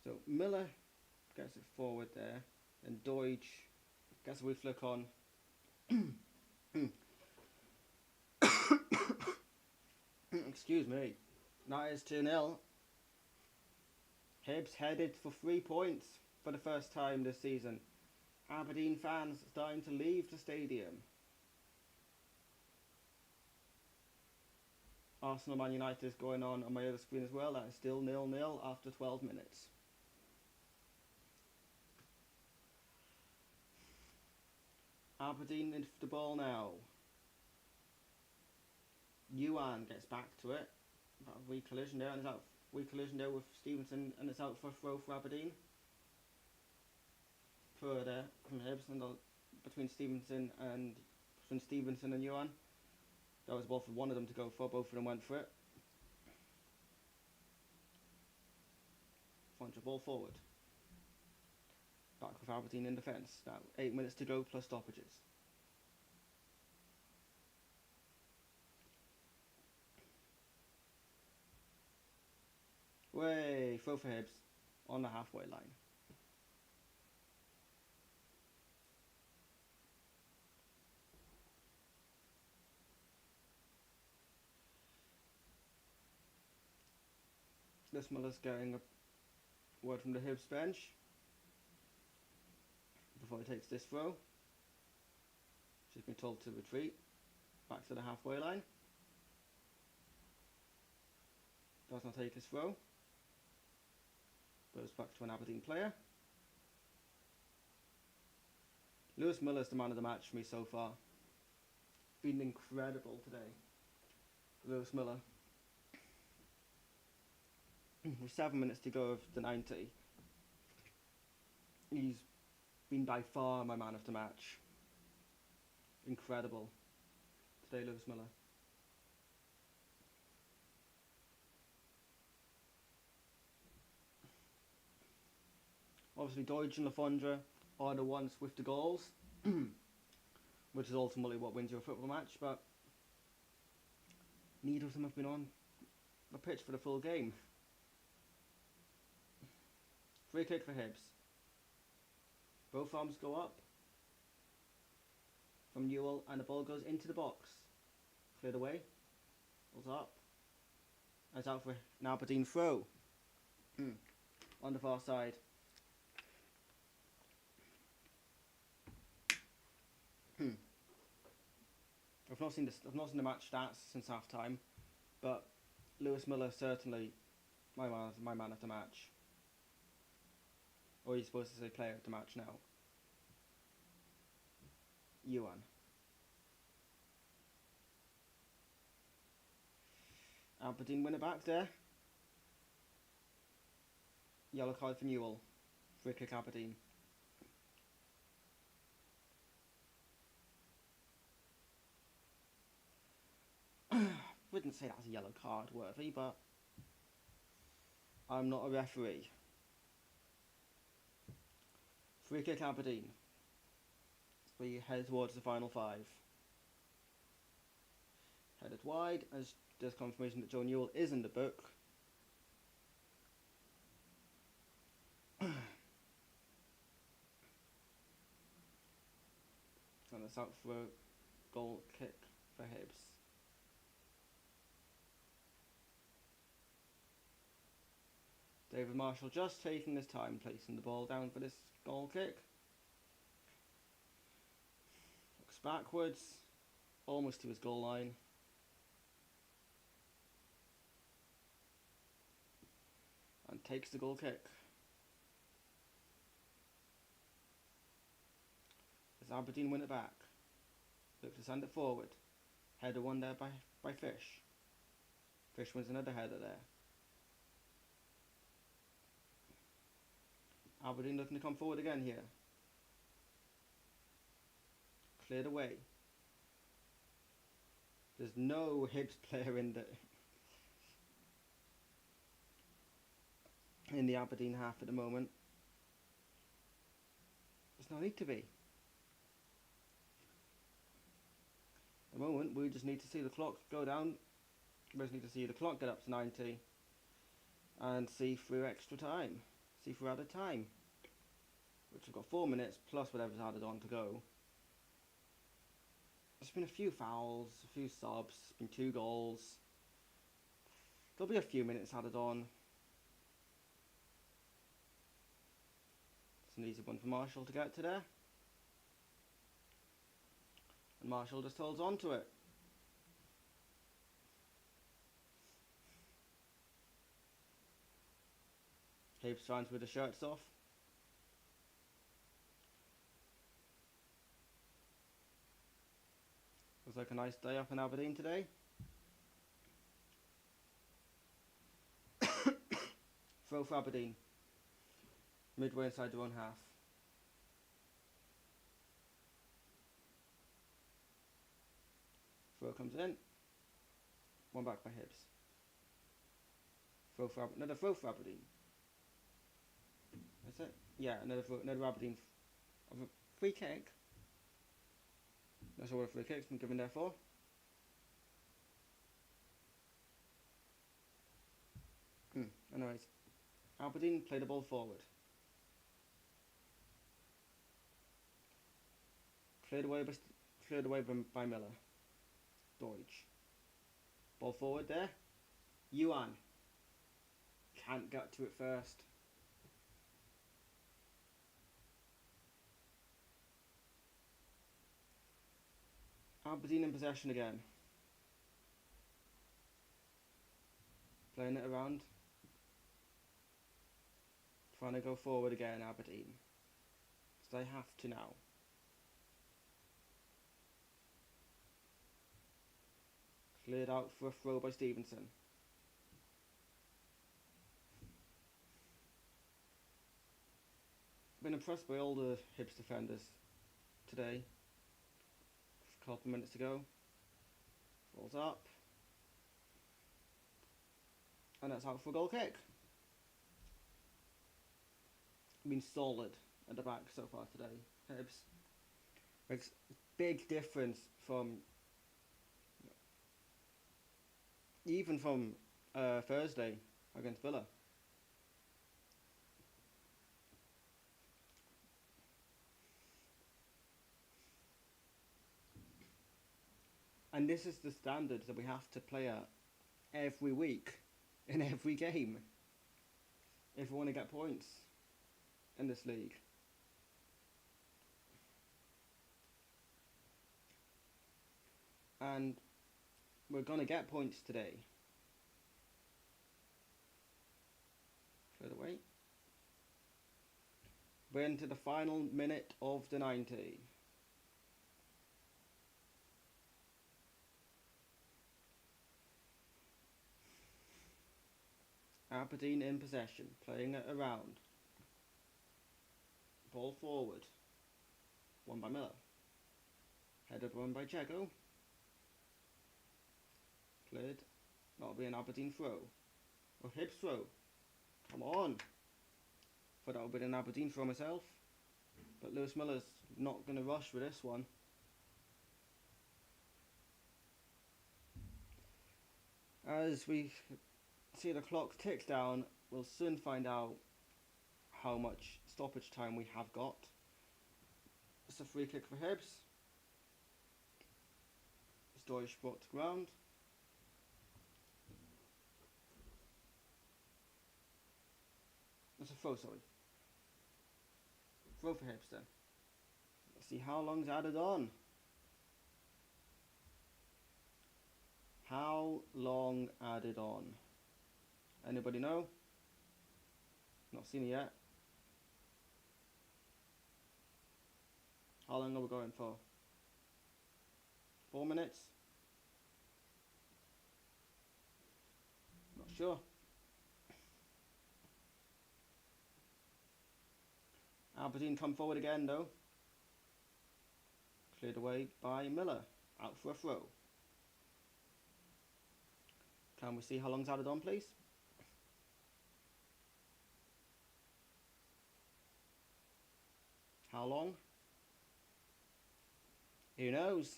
S1: So Miller gets it forward there, and Deutsch gets a wee flick on. Excuse me. That is 2-0. Hibs headed for 3 points for the first time this season. Aberdeen fans starting to leave the stadium. Arsenal Man United is going on my other screen as well. That is still 0-0 after 12 minutes. Aberdeen into the ball now. Yuan gets back to it. About a wee collision there, and it's out. Wee collision there with Stevenson, and it's out for a throw for Aberdeen. Further from Hibs, and between Stevenson and Yuan. That was the ball for one of them to go for. Both of them went for it. Launch the ball forward. Back with Aberdeen in defence. Now 8 minutes to go plus stoppages. Way, throw for Hibs on the halfway line. This Miller's getting a word from the Hibs bench before he takes this throw. She's been told to retreat back to the halfway line. Does not take his throw. Goes back to an Aberdeen player. Lewis Miller's the man of the match for me so far. Been incredible today. Lewis Miller. With 7 minutes to go of the 90. He's been by far my man of the match. Incredible. Today, Lewis Miller. Obviously, Deutsch and Lafondra are the ones with the goals, which is ultimately what wins you a football match, but neither of them have been on the pitch for the full game. Free kick for Hibs. Both arms go up from Newell and the ball goes into the box. Cleared away. Ball's up. And it's out for an Aberdeen throw. On the far side. I've not seen the match stats since half time, but Lewis Miller certainly my man of the match. Or are you supposed to say player of the match now? Yuan. Aberdeen win it back there. Yellow card for Newell. Free kick Aberdeen. Wouldn't say that's a yellow card worthy, but I'm not a referee. Free kick Aberdeen. We head towards the final 5. Headed wide as there's confirmation that Joe Newell is in the book. And it's out for a goal kick for Hibs. David Marshall just taking his time placing the ball down for this goal kick. Looks backwards, almost to his goal line. And takes the goal kick. As Aberdeen win it back. Look to send it forward. Header won there by Fish. Fish wins another header there. Aberdeen looking to come forward again here. Cleared away. There's no Hibs player in the Aberdeen half at the moment. There's no need to be. At the moment, we just need to see the clock go down. We just need to see the clock get up to 90 and see through extra time. See through added time. Which we've got 4 minutes plus whatever's added on to go. There's been a few fouls, a few subs, been 2 goals. There'll be a few minutes added on. It's an easy one for Marshall to get to there. And Marshall just holds on to it. Hibs fans with the shirts off. Looks like a nice day up in Aberdeen today. Throw for Aberdeen. Midway inside their own half. Throw comes in. One back by Hibs. Another throw for Aberdeen. That's it. Yeah, another Aberdeen. Of a free kick. That's all the free kicks been given there for. Anyways, Aberdeen play the ball forward. Cleared away by Miller. Deutsch. Ball forward there. Yuan. Can't get to it first. Aberdeen in possession again. Playing it around. Trying to go forward again, Aberdeen. So they have to now. Cleared out for a throw by Stevenson. Been impressed by all the Hibs defenders today. A couple of minutes to go. Falls up. And that's out for a goal kick. Been solid at the back so far today. Hibs. Makes a big difference from even from Thursday against Villa. And this is the standard that we have to play at every week, in every game, if we want to get points in this league. And we're going to get points today. Cleared away. We're into the final minute of the 90. Aberdeen in possession, playing it around. Ball forward. Won by Miller. Headed won by Chego. Cleared. That'll be an Aberdeen throw. Or Hibs throw. Come on. Thought that would be an Aberdeen throw myself. But Lewis Miller's not going to rush with this one. As we see the clock tick down, we'll soon find out how much stoppage time we have got. It's a free kick for Hibs. Storage brought to ground. It's a throw, sorry. Throw for Hibs then. Let's see how long's added on. How long added on? Anybody know? Not seen it yet. How long are we going for? 4 minutes? Not sure. Aberdeen come forward again though. Cleared away by Miller. Out for a throw. Can we see how long's added on, please? How long? Who knows?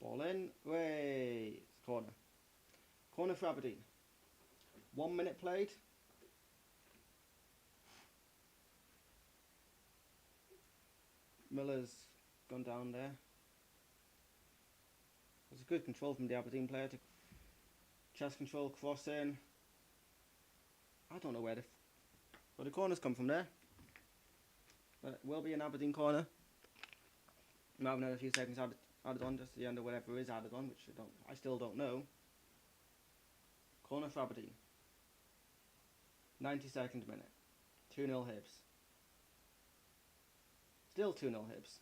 S1: Ball in. Way. It's corner. Corner for Aberdeen. 1 minute played. Miller's gone down there. It was a good control from the Aberdeen player to chest control, cross in. I don't know where the corners come from there. But it will be an Aberdeen corner. Now I've known a few seconds added on just at the end of whatever is added on, which I still don't know. Corner for Aberdeen. 92nd minute. 2-0 Hibs. Still 2-0 Hibs.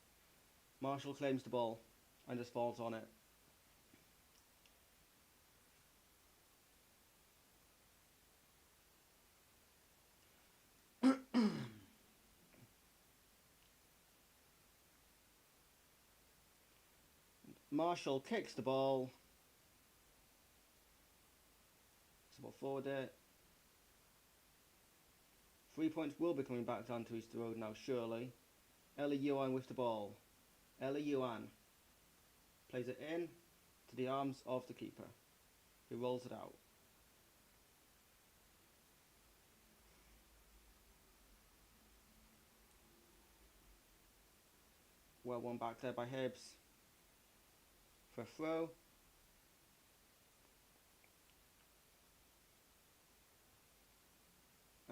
S1: Marshall claims the ball and just falls on it. Marshall kicks the ball. It's the ball forward there. 3 points will be coming back down to Easter Road now, surely. Ellie Yuan with the ball. Ellie Yuan plays it in to the arms of the keeper, who rolls it out. Well, one back there by Hibs for a throw.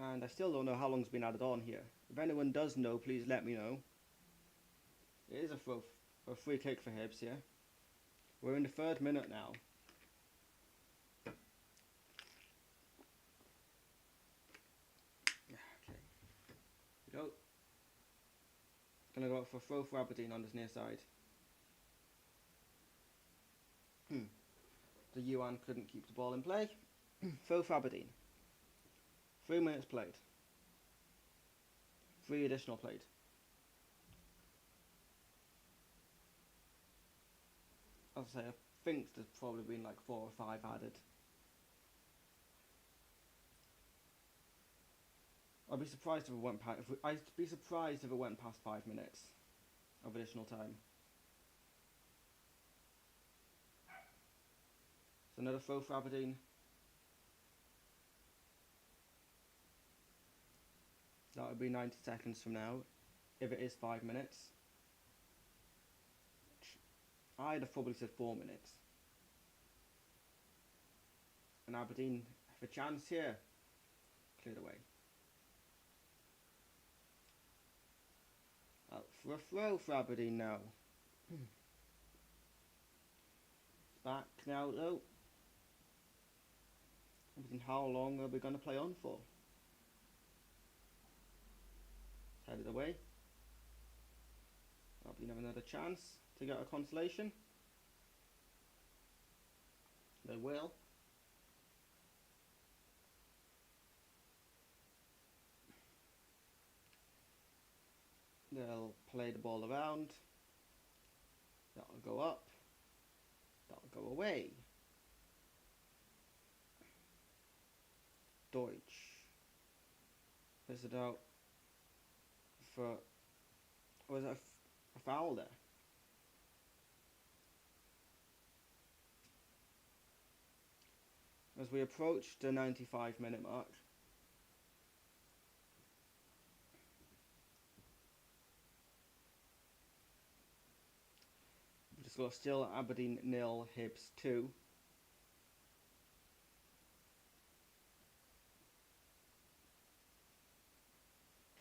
S1: And I still don't know how long's been added on here. If anyone does know, please let me know. It is a free kick for Hibs here. We're in the 3rd minute now. Okay. Here we go. Gonna go for a throw for Aberdeen on this near side. The Yuan couldn't keep the ball in play. Throw for Aberdeen. 3 minutes played. 3 additional played. As I say, I think there's probably been like 4 or 5 added. I'd be surprised if it went past. I'd be surprised if it went past 5 minutes of additional time. So another throw for Aberdeen. That would be 90 seconds from now, if it is 5 minutes. I'd have probably said 4 minutes. And Aberdeen have a chance here. Cleared away. Out for a throw for Aberdeen now. Back now though. Aberdeen, how long are we going to play on for? Headed away. Aberdeen have another chance to get a consolation. They will. They'll play the ball around. That'll go up. That'll go away. Deutsch. Is it out for... Was it a foul there? As we approach the 95-minute mark. The score still Aberdeen 0, Hibs 2.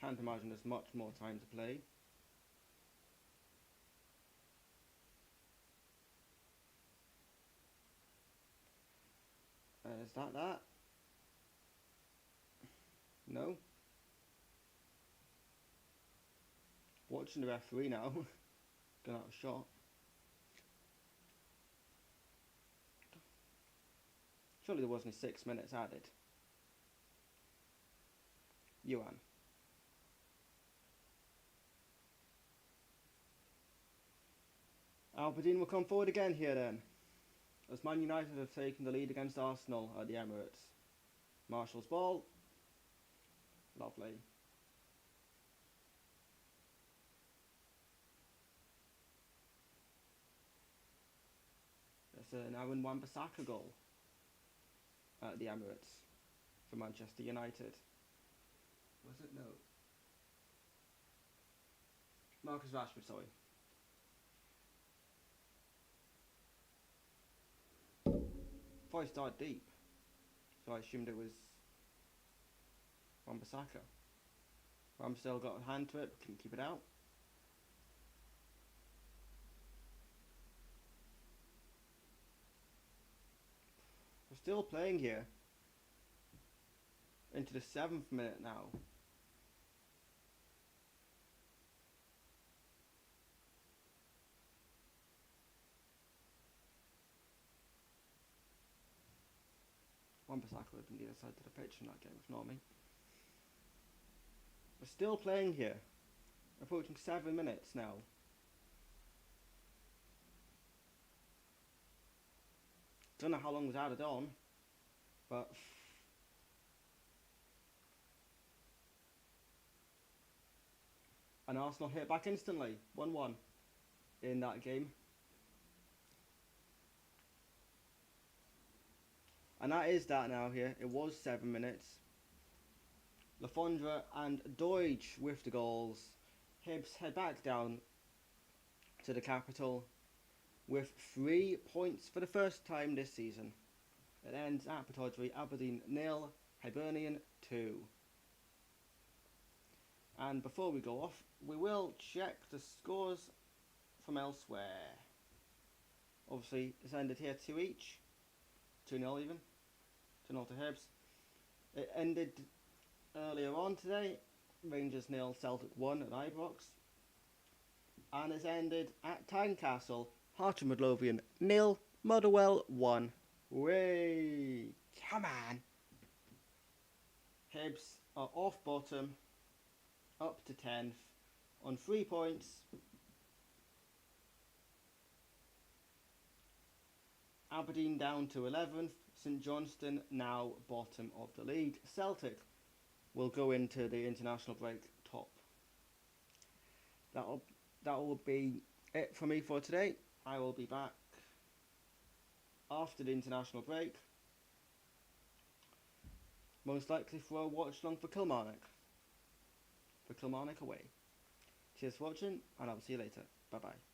S1: Can't imagine there's much more time to play. Is that? No. Watching the referee now. Gonna have a shot. Surely there wasn't 6 minutes added. Yuan. Aberdeen will come forward again here then, as Man United have taken the lead against Arsenal at the Emirates. Marshall's ball. Lovely. There's an Aaron Wan-Bissaka goal at the Emirates for Manchester United. Was it? No. Marcus Rashford, sorry. I started deep, so I assumed it was Wan-Bissaka. Ramsdale got a hand to it, but couldn't keep it out. We're still playing here. Into the 7th minute now. Wan-Bissaka would have been the other side of the pitch in that game, if not me. We're still playing here. Approaching 7 minutes now. Don't know how long was added on, but and Arsenal hit back instantly, 1-1 in that game. And that is that now here. It was 7 minutes. Lafondra and Deutsch with the goals. Hibs head back down to the capital with 3 points for the first time this season. It ends at Pittodrie, Aberdeen 0, Hibernian 2. And before we go off, we will check the scores from elsewhere. Obviously, it's ended here 2 each. 2-0 even. 2-0 to Hibs. It ended earlier on today. Rangers 0, Celtic 1 at Ibrox. And it's ended at Tynecastle. Heart of Midlothian 0, Motherwell 1. Way! Come on! Hibs are off bottom, up to 10th, on 3 points. Aberdeen down to 11th, St Johnstone now bottom of the league. Celtic will go into the international break top. That will be it for me for today. I will be back after the international break, most likely for a watch along for Kilmarnock away. Cheers for watching, and I'll see you later. Bye bye.